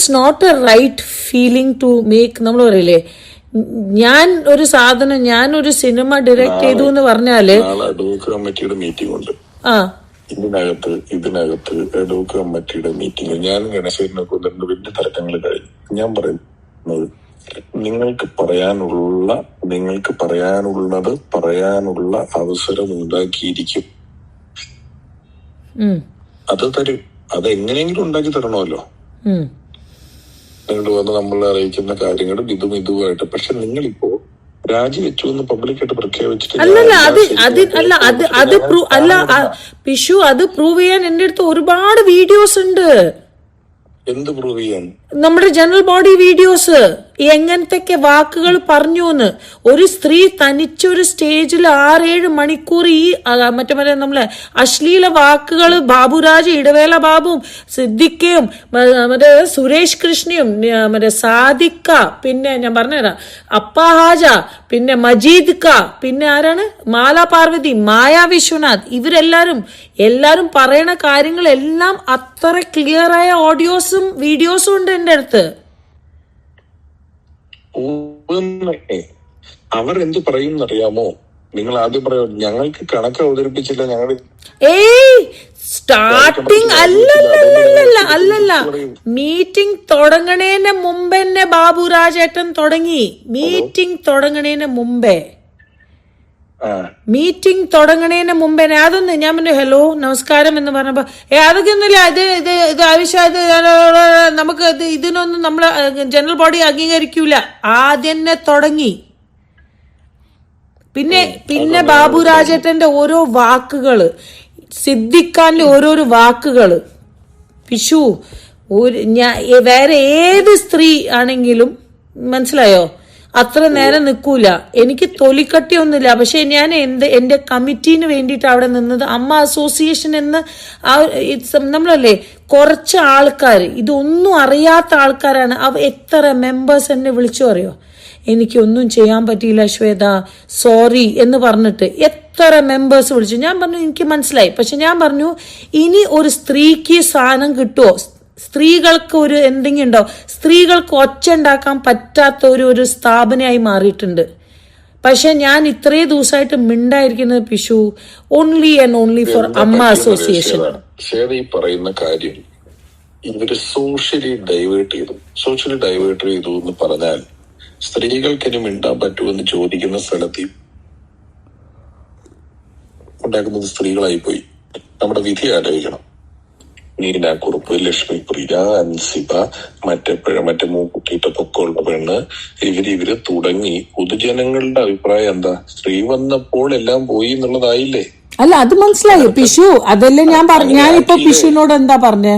It's not a right feeling to make. നമ്മൾ പറയില്ലേ, ഞാൻ ഒരു സാധനം, ഞാൻ ഒരു സിനിമ ഡയറക്ട് ചെയ്തു എന്ന് പറഞ്ഞാല് കമ്മിറ്റിയുടെ മീറ്റിംഗ് ഉണ്ട്. ആ ഇതിനകത്ത് എഡോക്ക് കമ്മിറ്റിയുടെ മീറ്റിംഗ് ഞാൻ ഗണേശനെ കൊണ്ടുവരുന്ന വലിയ തർക്കങ്ങൾ കഴിഞ്ഞു. ഞാൻ പറയുന്നത് നിങ്ങൾക്ക് പറയാനുള്ളത് പറയാനുള്ള അവസരം ഉണ്ടാക്കിയിരിക്കും. അത് തരും. അത് എങ്ങനെയെങ്കിലും ഉണ്ടാക്കി തരണമല്ലോ. നിങ്ങൾ വന്ന് നമ്മളെ അറിയിക്കുന്ന കാര്യങ്ങളും ഇതുമായിട്ട്. പക്ഷെ നിങ്ങളിപ്പോ രാജിവെച്ചു എന്ന് പബ്ലിക്കായിട്ട് പ്രഖ്യാപിച്ചിട്ട് പിഷു, അത് പ്രൂവ് ചെയ്യാൻ എന്റെ അടുത്ത് ഒരുപാട് വീഡിയോസ് ഉണ്ട്. എന്ത് പ്രൂവ് ചെയ്യാൻ? നമ്മുടെ ജനറൽ ബോഡി വീഡിയോസ്, എങ്ങനത്തെ വാക്കുകൾ പറഞ്ഞു എന്ന്. ഒരു സ്ത്രീ തനിച്ചൊരു സ്റ്റേജിൽ 6-7 മണിക്കൂർ ഈ മറ്റേ നമ്മളെ അശ്ലീല വാക്കുകൾ ബാബുരാജ്, ഇടവേള ബാബുവും സിദ്ദിഖയും മറ്റേ സുരേഷ് കൃഷ്ണയും മറ്റേ സാദിക്ക, പിന്നെ ഞാൻ പറഞ്ഞുതരാം അപ്പാഹാജ, പിന്നെ മജീദ് ക, പിന്നെ ആരാണ് മാല പാർവതി, മായ വിശ്വനാഥ്, എല്ലാരും പറയണ കാര്യങ്ങളെല്ലാം അത്ര ക്ലിയർ ആയ ഓഡിയോസും വീഡിയോസും ഉണ്ട് എന്റെ അടുത്ത്. അവർ എന്ത് പറയും അറിയാമോ? നിങ്ങൾ ആദ്യം പറയോ ഞങ്ങൾക്ക് കണക്ക് അവതരിപ്പിച്ചില്ല, ഞങ്ങൾ സ്റ്റാർട്ടിങ് അല്ലല്ല മീറ്റിംഗ് തുടങ്ങണേന് മുമ്പ് തന്നെ ബാബുരാജേട്ടൻ തുടങ്ങി. മീറ്റിംഗ് തുടങ്ങണേന് മുമ്പേ അതൊന്ന് ഞാൻ പറഞ്ഞു ഹലോ നമസ്കാരം എന്ന് പറഞ്ഞപ്പോ അതൊക്കെ ഒന്നുമില്ല, ഇത് ആവശ്യം, നമുക്ക് ഇതിനൊന്നും നമ്മള് ജനറൽ ബോഡി അംഗീകരിക്കൂല. ആദ്യം തന്നെ തുടങ്ങി. പിന്നെ ബാബുരാജേട്ടന്റെ ഓരോ വാക്കുകള്, സിദ്ദിഖാന്റെ ഓരോരോ വാക്കുകള്, പിഷു വേറെ ഏത് സ്ത്രീ ആണെങ്കിലും മനസ്സിലായോ, അത്ര നേരം നിൽക്കൂല. എനിക്ക് തൊലിക്കട്ടിയൊന്നുമില്ല. പക്ഷെ ഞാൻ എന്റെ കമ്മിറ്റീന് വേണ്ടിയിട്ട് അവിടെ നിന്നത് അമ്മ അസോസിയേഷൻ എന്ന് നമ്മളല്ലേ കുറച്ച് ആൾക്കാർ, ഇതൊന്നും അറിയാത്ത ആൾക്കാരാണ്. എത്ര മെമ്പേഴ്സ് എന്നെ വിളിച്ചു അറിയോ, എനിക്കൊന്നും ചെയ്യാൻ പറ്റിയില്ല ശ്വേത, സോറി എന്ന് പറഞ്ഞിട്ട് എത്ര മെമ്പേഴ്സ് വിളിച്ചു. ഞാൻ പറഞ്ഞു എനിക്ക് മനസ്സിലായി. പക്ഷെ ഞാൻ പറഞ്ഞു ഇനി ഒരു സ്ത്രീക്ക് സാധനം കിട്ടുമോ, സ്ത്രീകൾക്ക് ഒരു എന്തെങ്കിലും ഉണ്ടോ, സ്ത്രീകൾക്ക് ഒച്ച ഉണ്ടാക്കാൻ പറ്റാത്ത ഒരു സ്ഥാപനമായി മാറിയിട്ടുണ്ട്. പക്ഷെ ഞാൻ ഇത്രയും ദിവസമായിട്ട് മിണ്ടായിരിക്കുന്നത് പിഷു ഓൺലി ആൻഡ് ഓൺലി ഫോർ അമ്മ അസോസിയേഷൻ. ഈ പറയുന്ന കാര്യം ഇവര് സോഷ്യലി ഡൈവേർട്ട് ചെയ്തു എന്ന് പറഞ്ഞാൽ സ്ത്രീകൾക്ക് ഇനി മിണ്ടാൻ പറ്റുമെന്ന് ചോദിക്കുന്ന സ്ഥലത്ത് ഉണ്ടാക്കുന്നത് സ്ത്രീകളായി പോയി. നമ്മുടെ വിധി ആലോചിക്കണം. നീനാക്കുറുപ്പ്, ലക്ഷ്മിപ്രിയ, അൻസിബ, മറ്റേ മൂക്കുട്ടിയിട്ട പൊക്കമുള്ള പെണ്ണ്, ഇവര് തുടങ്ങി. പൊതുജനങ്ങളുടെ അഭിപ്രായം എന്താ? സ്ത്രീ വന്നപ്പോൾ എല്ലാം പോയി എന്നുള്ളതായില്ലേ? അല്ല അത് മനസ്സിലായി പിഷു. അതല്ലേ ഞാനിപ്പോ പിഷുവിനോട് എന്താ പറഞ്ഞേ,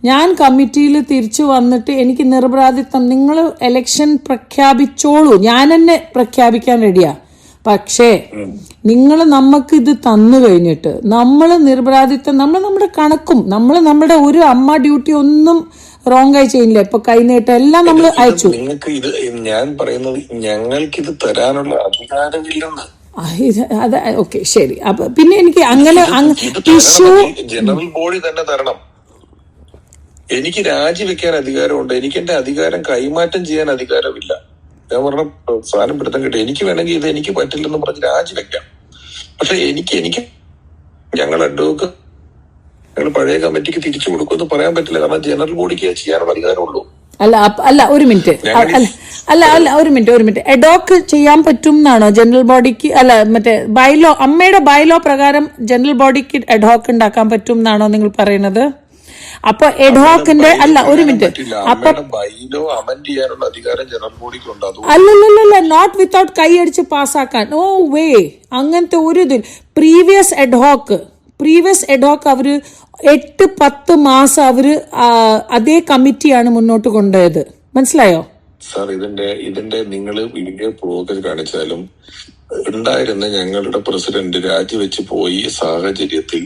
ഞാൻ കമ്മിറ്റിയിൽ തിരിച്ചു വന്നിട്ട് എനിക്ക് നിർബാധിത്വം, നിങ്ങൾ ഇലക്ഷൻ പ്രഖ്യാപിച്ചോളൂ, ഞാൻ തന്നെ പ്രഖ്യാപിക്കാൻ റെഡിയാ. പക്ഷേ നിങ്ങൾ നമുക്ക് ഇത് തന്നു കഴിഞ്ഞിട്ട് നമ്മൾ നിർബാധിത്വം, നമ്മുടെ കണക്കും നമ്മുടെ ഒരു അമ്മ ഡ്യൂട്ടി ഒന്നും റോങ് ആയി ചെയ്യില്ല. ഇപ്പൊ കൈനീട്ടം എല്ലാം നമ്മൾ അയച്ചു. നിങ്ങൾക്ക് ഇത് ഞാൻ പറയുന്നത് ഞങ്ങൾക്കിത് തരാനുള്ള അധികാരമില്ലെന്ന്. അത് ഓക്കെ ശരി. അപ്പൊ പിന്നെ എനിക്ക് അങ്ങനെ ജനറൽ ബോഡി തന്നെ തരണം. എനിക്ക് രാജിവെക്കാൻ അധികാരമുണ്ട്. എനിക്ക് എന്റെ അധികാരം കൈമാറ്റം ചെയ്യാൻ അധികാരമില്ല. ഞാൻ പറഞ്ഞ സാധനം പിടുത്തം കിട്ടും. എനിക്ക് വേണമെങ്കിൽ ഇത് എനിക്ക് പറ്റില്ലെന്ന് പറഞ്ഞ് രാജിവെക്കാം. പക്ഷെ എനിക്ക് ഞങ്ങൾ പഴയ കമ്മിറ്റിക്ക് തിരിച്ചു കൊടുക്കുമെന്ന് പറയാൻ പറ്റില്ല. കാരണം ജനറൽ ബോഡിക്ക് ചെയ്യാനുള്ള അധികാരമുള്ളൂ. അല്ല ഒരു മിനിറ്റ് എഡോക്ക് ചെയ്യാൻ പറ്റും എന്നാണോ ജനറൽ ബോഡിക്ക്? അല്ല മറ്റേ ബൈലോ, അമ്മയുടെ ബൈലോ പ്രകാരം ജനറൽ ബോഡിക്ക് എഡോക്ക് ഉണ്ടാക്കാൻ പറ്റും എന്നാണോ നിങ്ങൾ പറയുന്നത്? അപ്പൊ എഡ്ഹോക്കിന്റെ ഒരു മിനിറ്റ്, അപ്പൊ അല്ലല്ല നോട്ട് വിത്തൗട്ട് കൈയടിച്ച് പാസ്സാക്കാൻ. ഓ വേ, അങ്ങനത്തെ ഒരു ഇതിൽ പ്രീവിയസ് എഡ്ഹോക്ക് അവര് 8-10 മാസം അവര് അതേ കമ്മിറ്റിയാണ് മുന്നോട്ട് കൊണ്ടുപോയത്. മനസ്സിലായോ സാർ? ഇതിന്റെ നിങ്ങൾ വീഡിയോ പ്രോഗ്രാം കാണിച്ചാലും ഉണ്ടായിരുന്ന ഞങ്ങളുടെ പ്രസിഡന്റ് രാജിവെച്ച് പോയി സാഹചര്യത്തിൽ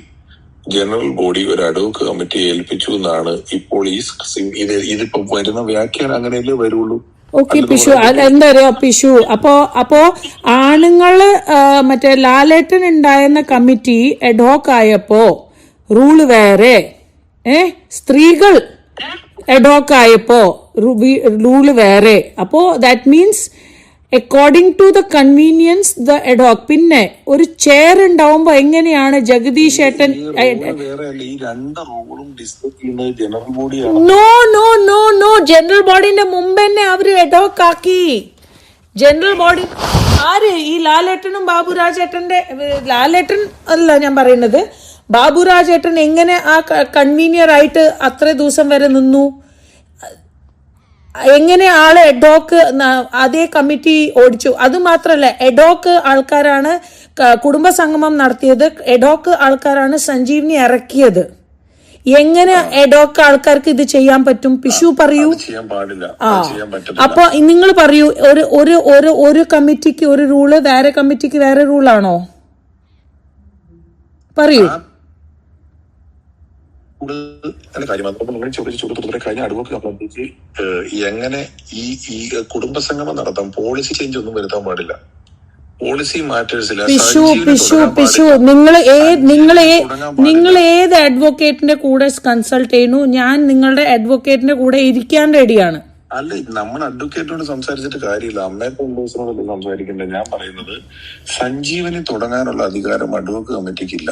ജനറൽ ബോഡി ഒരു അഡ്വോക്ക് കമ്മിറ്റി ഏൽപ്പിച്ചു എന്നാണ് ഇപ്പോൾ ഇതിപ്പോ വരുന്ന വ്യാഖ്യാനം. അങ്ങനെയല്ലേ വരുള്ളൂ. ഓക്കെ പിഷു, എന്താ പറയാ പിഷു, അപ്പോ ആണുങ്ങള് മറ്റേ ലാലേട്ടൻ ഉണ്ടായിരുന്ന കമ്മിറ്റി എഡ്ഹോക്ക് ആയപ്പോ റൂള് വേറെ, സ്ത്രീകൾ എഡ്ഹോക്ക് ആയപ്പോ റൂള് വേറെ. അപ്പോ that means according to the convenience the ad hoc. പിന്നെ ഒരു ചെയർ ഉണ്ടാവുമ്പോ എങ്ങനെയാണ് ജഗദീഷ് ഏട്ടൻ no no no no general ബോഡിന്റെ മുമ്പ് തന്നെ അവര് എഡോക് ആക്കി. ജനറൽ ബോഡി ആര്? ഈ ലാലേട്ടനും ബാബുരാജേട്ടന്റെ, ലാലേട്ടൻ അല്ല ഞാൻ പറയുന്നത്, ബാബുരാജേട്ടൻ എങ്ങനെ ആ കൺവീനിയർ ആയിട്ട് അത്ര ദിവസം വരെ നിന്നു? എങ്ങനെ ആള് എഡോക്ക് അതേ കമ്മിറ്റി ഓടിച്ചു? അത് മാത്രല്ല, എഡോക്ക് ആൾക്കാരാണ് കുടുംബസംഗമം നടത്തിയത്, എഡോക്ക് ആൾക്കാരാണ് സഞ്ജീവനി ഇറക്കിയത്. എങ്ങനെ എഡോക്ക് ആൾക്കാർക്ക് ഇത് ചെയ്യാൻ പറ്റും? പിഷു പറയൂ. അപ്പൊ നിങ്ങൾ പറയൂ, ഒരു കമ്മിറ്റിക്ക് ഒരു റൂള്, വേറെ കമ്മിറ്റിക്ക് വേറെ റൂളാണോ? പറയൂ. കഴിഞ്ഞ അഡ്വക്കേറ്റ് എങ്ങനെ ഈ കുടുംബസംഗമം നടത്താം? പോളിസി ചേഞ്ച് ഒന്നും വരുത്താൻ പാടില്ല. പോളിസി മാറ്റേഴ്സില്ല. പിഷു നിങ്ങൾ ഏത് അഡ്വക്കേറ്റിന്റെ കൂടെ കൺസൾട്ട് ചെയ്യുന്നു? ഞാൻ നിങ്ങളുടെ അഡ്വക്കേറ്റിന്റെ കൂടെ ഇരിക്കാൻ റെഡിയാണ്. അല്ല, നമ്മൾ അഡ്വക്കേറ്റിനോട് സംസാരിച്ചിട്ട് കാര്യമില്ല, അമ്മയെ കോൺഗ്രസിനോടല്ലേ സംസാരിക്കേണ്ടത്. ഞാൻ പറയുന്നത് സഞ്ജീവനി തുടങ്ങാനുള്ള അധികാരം അഡ്വക്കേറ്റ് കമ്മിറ്റിക്കില്ല.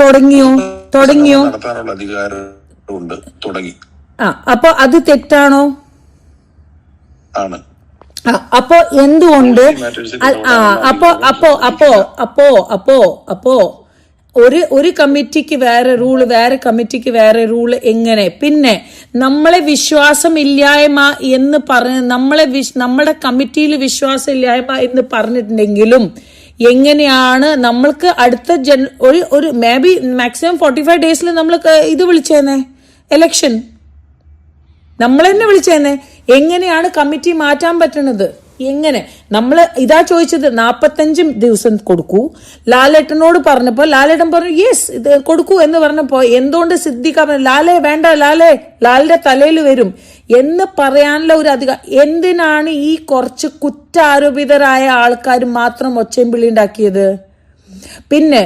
തുടങ്ങിയോ നടത്താനുള്ള അധികാരമുണ്ട്. തുടങ്ങി. അപ്പൊ അത് തെറ്റാണോ? ആണ്. അപ്പൊ എന്തുകൊണ്ട്? അപ്പോ ഒരു കമ്മിറ്റിക്ക് വേറെ റൂള്, വേറെ കമ്മിറ്റിക്ക് വേറെ റൂള് എങ്ങനെ? പിന്നെ നമ്മളെ വിശ്വാസമില്ലായ്മ എന്ന് പറഞ്ഞ് നമ്മുടെ കമ്മിറ്റിയിൽ വിശ്വാസമില്ലായ്മ എന്ന് പറഞ്ഞിട്ടുണ്ടെങ്കിലും എങ്ങനെയാണ് നമ്മൾക്ക് അടുത്ത ഒരു മേ ബി മാക്സിമം 45 ഡേയ്സിൽ നമ്മൾ ഇത് വിളിച്ചേന്നെ, ഇലക്ഷൻ നമ്മൾ തന്നെ വിളിച്ചേന്നെ. എങ്ങനെയാണ് കമ്മിറ്റി മാറ്റാൻ പറ്റണത്? എങ്ങനെ? നമ്മൾ ഇതാ ചോദിച്ചത്, 45 ദിവസം കൊടുക്കൂ. ലാലേട്ടനോട് പറഞ്ഞപ്പോ ലാലേട്ടൻ പറഞ്ഞു യെസ് ഇത് കൊടുക്കൂ എന്ന് പറഞ്ഞപ്പോ എന്തുകൊണ്ട് സിദ്ദിഖ ലാലേ വേണ്ട, ലാലിന്റെ തലയിൽ വരും എന്ന് പറയാനുള്ള ഒരു അധികാരം എന്തിനാണ്? ഈ കുറച്ച് കുറ്റാരോപിതരായ ആൾക്കാർ മാത്രം ഒച്ചയും വിളി ഉണ്ടാക്കിയത്. പിന്നെ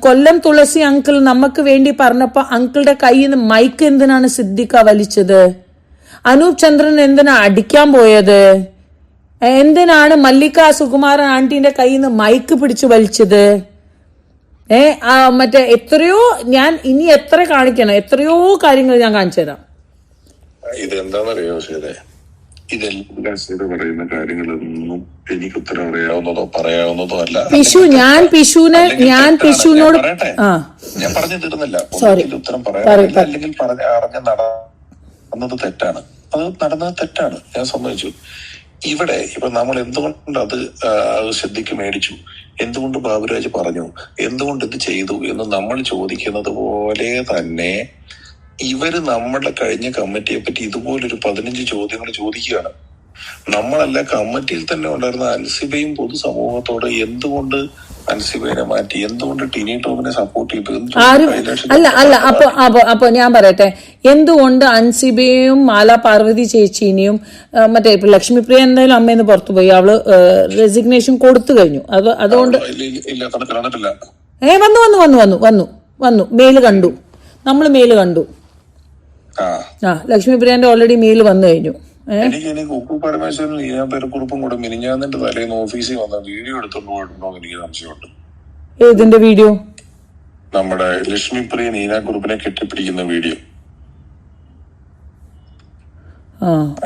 കൊല്ലം തുളസി അങ്കിൾ നമുക്ക് വേണ്ടി പറഞ്ഞപ്പോ അങ്കിളുടെ കയ്യിൽ നിന്ന് മൈക്ക് എന്തിനാണ് സിദ്ദിഖ വലിച്ചത്? അനൂപ് ചന്ദ്രൻ എന്തിനാ അടിക്കാൻ പോയത്? എന്തിനാണ് മല്ലിക സുകുമാരൻ ആന്റിന്റെ കയ്യിൽ നിന്ന് മൈക്ക് പിടിച്ചു വലിച്ചത്? മറ്റേ എത്രയോ, ഞാൻ ഇനി എത്ര കാണിക്കണം, എത്രയോ കാര്യങ്ങൾ ഞാൻ കാണിച്ചു തരാം. ഇതെന്താണെന്നറിയോ ശരി, ഇതെല്ലാം ശരി പറയുന്ന കാര്യങ്ങളൊന്നും എനിക്ക് ഉത്തരം അറിയാവുന്നതോ പറയാവുന്നതോ അല്ല. പിഷുവിനോട് ഞാൻ പറഞ്ഞു തീർന്നില്ല. ഉത്തരം പറയാറില്ല, അല്ലെങ്കിൽ അറിഞ്ഞ നടന്നത് തെറ്റാണ്. അത് നടന്നത് തെറ്റാണ്, ഞാൻ സമ്മതിച്ചു. ഇപ്പൊ നമ്മൾ എന്തുകൊണ്ട് അത് ശ്രദ്ധയ്ക്ക് മേടിച്ചു, എന്തുകൊണ്ട് ബാബുരാജ് പറഞ്ഞു, എന്തുകൊണ്ട് ഇത് ചെയ്തു എന്ന് നമ്മൾ ചോദിക്കുന്നത് പോലെ തന്നെ ഇവര് നമ്മുടെ കഴിഞ്ഞ കമ്മിറ്റിയെ പറ്റി ഇതുപോലൊരു 15 ചോദ്യങ്ങൾ ചോദിക്കുകയാണ്. നമ്മളല്ല, കമ്മിറ്റിയിൽ തന്നെ ഉണ്ടായിരുന്ന അൻസിബയും പൊതുസമൂഹത്തോട് എന്തുകൊണ്ട് അൻസിബയെ മാറ്റി, എന്തുകൊണ്ട് ടിനി ടോമിനെ സപ്പോർട്ട് ചെയ്തു? അപ്പൊ ഞാൻ പറയട്ടെ, എന്തുകൊണ്ട് അൻസിബയും മാല പാർവതി ചേച്ചീനെയും മറ്റേ ഇപ്പൊ ലക്ഷ്മിപ്രിയ എന്തായാലും അമ്മയെന്ന് പുറത്തുപോയി, അവള് റെസിഗ്നേഷൻ കൊടുത്തു കഴിഞ്ഞു. അതുകൊണ്ട് വന്നു മെയില് കണ്ടു, നമ്മള് മെയില് കണ്ടു. ലക്ഷ്മിപ്രിയന്റെ ഓൾറെഡി മെയില് വന്നു കഴിഞ്ഞു. എനിക്ക് കുക്കു പരമേശ്വരൻ ഈനാപ്പേരക്കുറിപ്പും കൂടെ മിനിഞ്ഞാന്നിന്റെ തലേന്ന് ഓഫീസിൽ വന്ന വീഡിയോ എടുത്തോണ്ട് പോയിട്ടുണ്ടോ എന്ന് എനിക്ക് സംശയമുണ്ട്. ഏതിന്റെ വീഡിയോ? നമ്മുടെ ലക്ഷ്മിപ്രിയ നീനാക്കുറിപ്പിനെ കെട്ടിപ്പിടിക്കുന്ന വീഡിയോ.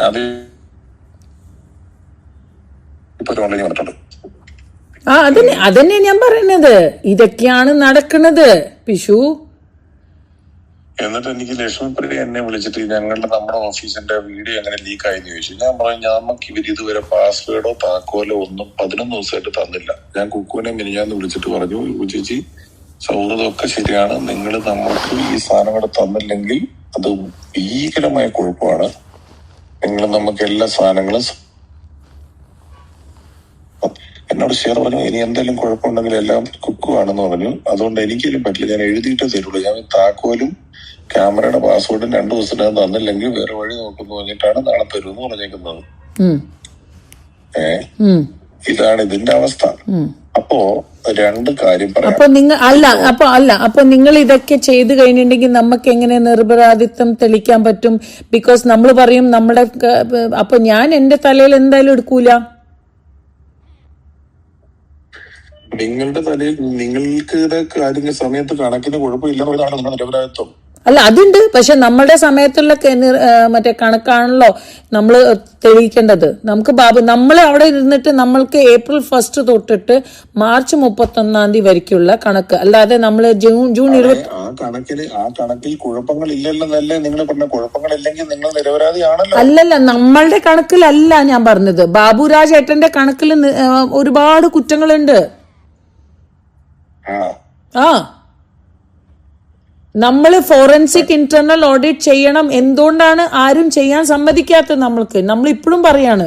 അത് ഇപ്പൊ ഓൺലൈനിൽ വന്നിട്ടുണ്ട്. അതന്നെ ഞാൻ പറയുന്നത്, ഇതൊക്കെയാണ് നടക്കുന്നത് പിഷു. എന്നിട്ട് എനിക്ക് ലക്ഷ്മിപ്രിയ എന്നെ വിളിച്ചിട്ട് നമ്മുടെ ഓഫീസിന്റെ വീഡിയോ എങ്ങനെ ലീക്ക് ആയെന്ന് ചോദിച്ചു. ഞാൻ പറഞ്ഞു നമുക്ക് ഇവർ ഇതുവരെ പാസ്വേഡോ താക്കോലോ ഒന്നും 11 ദിവസമായിട്ട് തന്നില്ല. ഞാൻ കുക്കുവിനെ മിനിഞ്ഞാന്ന് വിളിച്ചിട്ട് പറഞ്ഞു, ചേച്ചി സൗഹൃദമൊക്കെ ശരിയാണ്, നിങ്ങൾ നമുക്ക് ഈ സാധനങ്ങൾ തന്നില്ലെങ്കിൽ അത് ഭീകരമായ കുഴപ്പമാണ്. നിങ്ങൾ നമുക്ക് എല്ലാ സാധനങ്ങളും എന്നോട് ഷെയർ പറഞ്ഞു. ഇനി എന്തെങ്കിലും കുഴപ്പമുണ്ടെങ്കിൽ എല്ലാം കുക്കുവാണെന്ന് പറഞ്ഞു. അതുകൊണ്ട് എനിക്കൊന്നും പറ്റില്ല, ഞാൻ എഴുതിയിട്ടേ തരുള്ളൂ. ഞാൻ താക്കോലും ക്യാമറയുടെ പാസ്വേഡും 2 ദിവസത്തിനകം തന്നില്ലെങ്കിൽ വേറെ വഴി നോക്കുന്നു പറഞ്ഞിട്ടാണ് നാളെ തരുമെന്ന് പറഞ്ഞേക്കുന്നത്. ഇതാണ് ഇതിന്റെ അവസ്ഥ. അപ്പോ രണ്ട് കാര്യം പറയാം. അപ്പൊ നിങ്ങൾ ഇതൊക്കെ ചെയ്തു കഴിഞ്ഞിട്ടുണ്ടെങ്കിൽ നമുക്ക് എങ്ങനെ നിരപരാധിത്വം തെളിയിക്കാൻ പറ്റും? ബിക്കോസ് നമ്മൾ പറയും നമ്മുടെ അപ്പൊ ഞാൻ എന്റെ തലയിൽ എന്തായാലും എടുക്കൂല. നിങ്ങളുടെ തലയിൽ നിങ്ങൾക്ക് കാര്യങ്ങൾ സമയത്ത് കണക്കിന് കുഴപ്പമില്ലെന്നുള്ളതാണ് നമ്മുടെ നിരപരാധിത്വം. അല്ല, അതുണ്ട്. പക്ഷെ നമ്മുടെ സമയത്തുള്ള മറ്റേ കണക്കാണല്ലോ നമ്മൾ തെളിയിക്കേണ്ടത്. നമുക്ക് നമ്മൾ അവിടെ ഇരുന്നിട്ട് നമ്മൾക്ക് April 1 തൊട്ടിട്ട് March 31 വരയ്ക്കുള്ള കണക്ക്, അല്ലാതെ നമ്മൾ ജൂൺ 20 ആ കണക്കിൽ കുഴപ്പങ്ങൾ ഇല്ലെന്നല്ലേ നിങ്ങൾ പറഞ്ഞ? കുഴപ്പങ്ങളില്ലെങ്കിൽ നിങ്ങൾ നിരപരാധിയാണല്ലോ. അല്ലല്ല, നമ്മളുടെ കണക്കിലല്ല ഞാൻ പറഞ്ഞത്. ബാബുരാജ് ഏട്ടന്റെ കണക്കിൽ ഒരുപാട് കുറ്റങ്ങളുണ്ട്. ആ, നമ്മള് ഫോറൻസിക് ഇന്റർണൽ ഓഡിറ്റ് ചെയ്യണം. എന്തുകൊണ്ടാണ് ആരും ചെയ്യാൻ സമ്മതിക്കാത്തത്? നമ്മൾ ഇപ്പോഴും പറയാണ്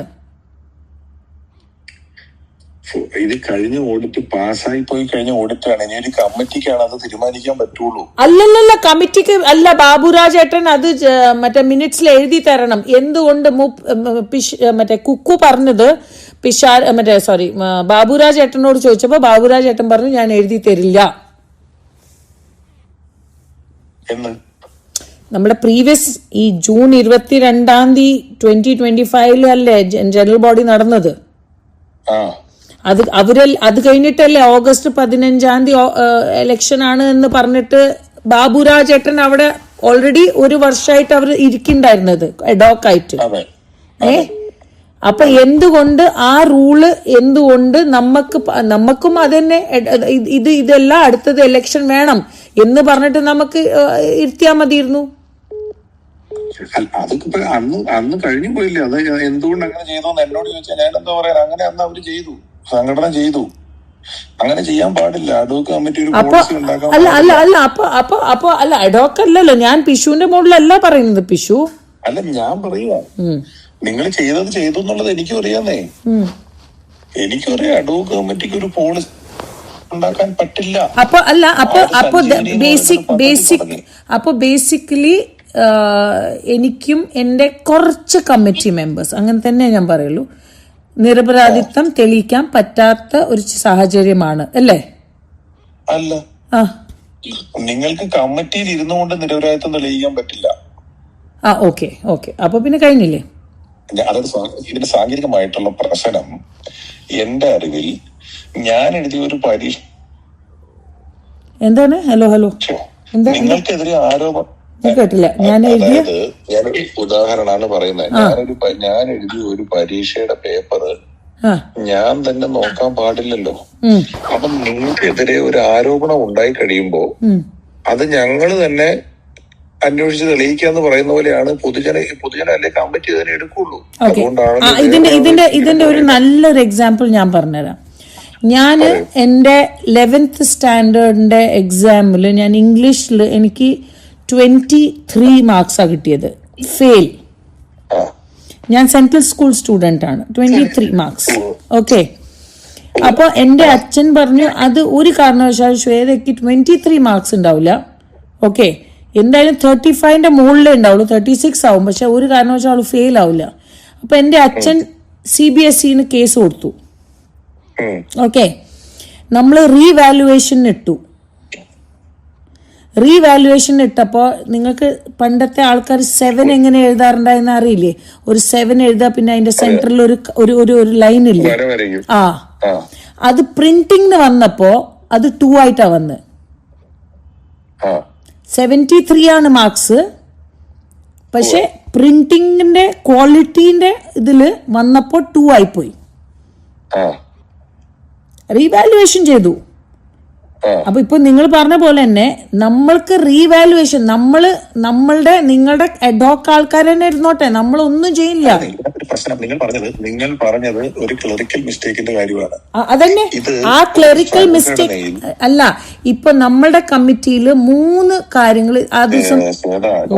ഇത് കഴിഞ്ഞ ഓഡിറ്റ് പാസ്സായി പോയി കഴിഞ്ഞ ഓഡിറ്റാണ്. ഇനി ഒരു കമ്മിറ്റിക്കാണ് അത് തീരുമാനിക്കാൻ പറ്റുള്ളൂ. അല്ലല്ല, കമ്മിറ്റിക്ക് അല്ല. ബാബുരാജ് ഏട്ടൻ അത് മറ്റേ മിനിറ്റ്സിൽ എഴുതി തരണം. എന്തുകൊണ്ട് മറ്റേ കുക്കു പറഞ്ഞത് ബാബുരാജ് ഏട്ടനോട് ചോദിച്ചപ്പോ ബാബുരാജ് ഏട്ടൻ പറഞ്ഞു ഞാൻ എഴുതി തരില്ല. നമ്മുടെ പ്രീവിയസ് ഈ ജൂൺ 22 2025 അല്ലേ ജനറൽ ബോഡി നടന്നത്? അത് കഴിഞ്ഞിട്ടല്ലേ August 15 ഇലക്ഷൻ ആണ് എന്ന് പറഞ്ഞിട്ട് ബാബുരാജ് ഏട്ടൻ അവിടെ ഓൾറെഡി ഒരു വർഷമായിട്ട് അവർ ഇരിക്കുന്നുണ്ടായിരുന്നത് എഡോക്കായിട്ട്. അപ്പൊ എന്തുകൊണ്ട് ആ റൂള് എന്തുകൊണ്ട് നമുക്കും അതന്നെ ഇതെല്ലാം അടുത്തത് ഇലക്ഷൻ വേണം എന്ന് പറഞ്ഞിട്ട് നമുക്ക് ഇരുത്തിയാ മതിയിരുന്നു. അതൊക്കെ അന്ന് കഴിഞ്ഞു പോയില്ലേ? അത് എന്തുകൊണ്ട് അങ്ങനെ ചെയ്തു എന്നോട് ചോദിച്ചാൽ ഞാൻ എന്താ പറയാ? അങ്ങനെ അന്ന് അവര് ചെയ്തു, സംഘടന ചെയ്തു. അങ്ങനെ ചെയ്യാൻ പാടില്ല. അഡോക്ക് കമ്മിറ്റി ഒരു പോളിസി ഉണ്ടാക്കാൻ അല്ല അഡോക്ക് അല്ലല്ലോ. ഞാൻ പിഷുവിന്റെ മുകളിലല്ല പറയുന്നത്. പിഷു അല്ല, ഞാൻ പറയുക നിങ്ങൾ ചെയ്തു എന്നുള്ളത് എനിക്കും അറിയാന്നേ. എനിക്കും അറിയാം അഡോക്ക് കമ്മിറ്റിക്ക് ഒരു പോളിസി ഉണ്ടാക്കാൻ പറ്റില്ല. അപ്പൊ ബേസിക്കലി എനിക്കും എന്റെ കുറച്ച് കമ്മിറ്റി മെമ്പേഴ്സ്, അങ്ങനെ തന്നെ ഞാൻ പറയുള്ളൂ, നിരപരാധിത്വം തെളിയിക്കാൻ പറ്റാത്ത ഒരു സാഹചര്യമാണ് അല്ലേ? അല്ല, നിങ്ങൾക്ക് കമ്മിറ്റിയിൽ ഇരുന്നുകൊണ്ട് നിരപരാധിത്വം തെളിയിക്കാൻ പറ്റില്ല. ഓക്കെ. അപ്പൊ പിന്നെ കഴിഞ്ഞില്ലേ? ഇതിന്റെ സാങ്കേതികമായിട്ടുള്ള പ്രശ്നം എന്റെ അറിവിൽ ഞാൻ എഴുതിയ ഒരു പരീക്ഷ എന്താണ്? ഹലോ നിങ്ങൾക്കെതിരെ ആരോപണം കേട്ടില്ല. ഞാനൊരു ഉദാഹരണമാണ് പറയുന്നത്. ഞാൻ എഴുതിയ ഒരു പരീക്ഷയുടെ പേപ്പർ ഞാൻ തന്നെ നോക്കാൻ പാടില്ലല്ലോ. അപ്പം നിങ്ങൾക്കെതിരെ ഒരു ആരോപണം ഉണ്ടായി കഴിയുമ്പോ അത് ഞങ്ങൾ തന്നെ അന്വേഷിച്ച് തെളിയിക്കാന്ന് പറയുന്ന പോലെയാണ്. പൊതുജന അല്ലെ കമ്മിറ്റി തന്നെ എടുക്കുള്ളൂ. അതുകൊണ്ടാണ് ഇതിന്റെ ഒരു നല്ലൊരു എക്സാമ്പിൾ ഞാൻ പറഞ്ഞുതരാം. ഞാൻ എൻ്റെ 11th സ്റ്റാൻഡേർഡിന്റെ എക്സാമില് ഞാൻ ഇംഗ്ലീഷിൽ എനിക്ക് 23 മാർക്സാണ് കിട്ടിയത്. ഫെയിൽ. ഞാൻ സെൻട്രൽ സ്കൂൾ സ്റ്റുഡന്റ് ആണ്. 23 മാർക്സ്. ഓക്കെ. അപ്പൊ എന്റെ അച്ഛൻ പറഞ്ഞു അത് ഒരു കാരണവശാലും ശ്വേതയ്ക്ക് 23 മാർക്സ് ഉണ്ടാവില്ല. ഓക്കെ, എന്തായാലും 35ന്റെ മുകളിലേ ഉണ്ടാവുള്ളൂ. 36 ആവും. പക്ഷെ ഒരു കാരണവശാലും ഫെയിൽ ആവില്ല. അപ്പൊ എന്റെ അച്ഛൻ CBSE കേസ് കൊടുത്തു. ഓക്കെ, നമ്മൾ റീവാലുവേഷൻ ഇട്ടപ്പോ നിങ്ങൾക്ക് പണ്ടത്തെ ആൾക്കാർ 7 എങ്ങനെ എഴുതാറുണ്ടായെന്ന് അറിയില്ലേ? ഒരു 7 എഴുതാ, പിന്നെ അതിന്റെ സെന്ററിൽ ഒരു ലൈൻ ഇല്ലേ? അത് പ്രിന്റിംഗിന് വന്നപ്പോ അത് 2 ആയിട്ടാ വന്ന്. 73 ആണ് മാർക്സ്. പക്ഷെ പ്രിന്റിംഗിന്റെ ക്വാളിറ്റിന്റെ ഇതില് വന്നപ്പോ 2 ആയിപ്പോയി. റീവാലുവേഷൻ ചെയ്തു. അപ്പൊ ഇപ്പൊ നിങ്ങൾ പറഞ്ഞ പോലെ തന്നെ നമ്മൾക്ക് റീവാലുവേഷൻ നിങ്ങളുടെ അഡോക്ക് ആൾക്കാർ തന്നെ ഇരുന്നോട്ടെ, നമ്മളൊന്നും ചെയ്യില്ല. നിങ്ങൾ പറഞ്ഞത് ഒരു ക്ലറിക്കൽ മിസ്റ്റേക്കിന്റെ കാര്യമാണ്. അതന്നെ, ആ ക്ലറിക്കൽ മിസ്റ്റേക്ക് അല്ല. ഇപ്പൊ നമ്മളുടെ കമ്മിറ്റിയില് 3 കാര്യങ്ങൾ ആ ദിവസം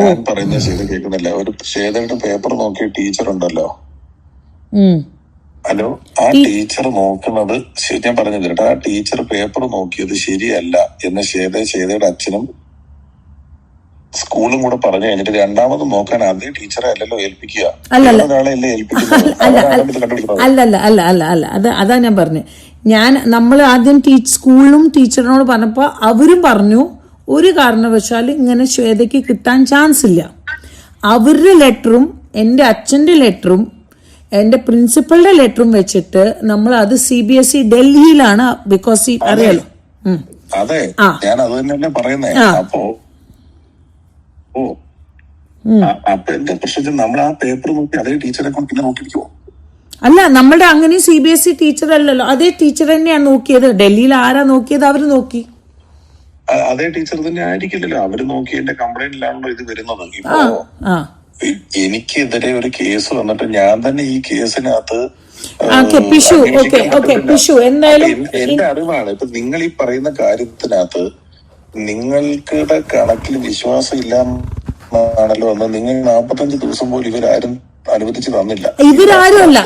ഞാൻ പറയുന്ന ചെയ്ത് കേൾക്കുന്നില്ല. ഒരു ശ്വേതയുടെ പേപ്പർ നോക്കിയ ടീച്ചർ ഉണ്ടല്ലോ, ഹലോ, ആ ടീച്ചർ നോക്കുന്നത് ഞാൻ പറഞ്ഞു തരട്ടെ. ആ ടീച്ചർ പേപ്പർ നോക്കിയത് ശരിയല്ല എന്ന് ശ്വേതയുടെ അച്ഛനും സ്കൂളും കൂടെ പറഞ്ഞു കഴിഞ്ഞിട്ട് രണ്ടാമത് നോക്കാൻ അതേ ടീച്ചറെ അല്ലല്ലോ ഏൽപ്പിക്കുക, അല്ലല്ല. ഒരാളെയല്ലേ ഏൽപ്പിക്കുന്നത്. അല്ല അവരാണ് ഇത് കണ്ടുപിടിക്കുന്നത്. അല്ല അതാ ഞാൻ പറഞ്ഞത്. നമ്മൾ ആദ്യം സ്കൂളിലും ടീച്ചറിനോട് പറഞ്ഞപ്പോ അവരും പറഞ്ഞു ഒരു കാരണവശാലും ഇങ്ങനെ ശ്വേതയ്ക്ക് കിട്ടാൻ ചാൻസ് ഇല്ല. അവരുടെ ലെറ്ററും എന്റെ അച്ഛന്റെ ലെറ്ററും എന്റെ പ്രിൻസിപ്പളുടെ ലെറ്ററും വെച്ചിട്ട് നമ്മൾ അത് CBSE ഡൽഹിയിലാണ്, ബിക്കോസ് അറിയാലോ. അതെ, ഞാൻ അത് തന്നെയല്ലേ പറയുന്നേ. അപ്പൊ എന്റെ പ്രശ്നത്തിൽ നമ്മൾ ആ പേപ്പർ നോക്കി അതേ ടീച്ചറെ കൊണ്ട് പിന്നെ നോക്കിയിരിക്കുവോ? അല്ല, നമ്മുടെ അങ്ങനെ CBSE ടീച്ചർ അല്ലല്ലോ, അതേ ടീച്ചർ തന്നെയാണ് നോക്കിയത്. ഡൽഹിയിൽ ആരാ നോക്കിയത്? അവര് നോക്കി. അതേ ടീച്ചർ തന്നെ ആയിരിക്കില്ലല്ലോ, അവര് നോക്കി എന്റെ കംപ്ലൈന്റിലാണല്ലോ ഇത് വരുന്നത്. ഇപ്പോ എനിക്കെതിരെ ഒരു കേസ് വന്നിട്ട് ഞാൻ തന്നെ ഈ കേസിനകത്ത് പിഷു എന്തായാലും എന്റെ അറിവാണ്. ഇപ്പൊ നിങ്ങൾ ഈ പറയുന്ന കാര്യത്തിനകത്ത് നിങ്ങൾക്കുടെ കണക്കിൽ വിശ്വാസം ഇല്ലാന്നാണല്ലോ എന്ന് നിങ്ങൾ 45 ദിവസം പോലും ഇവരാരും അനുവദിച്ചു തന്നില്ല. ഇവരാരുമല്ല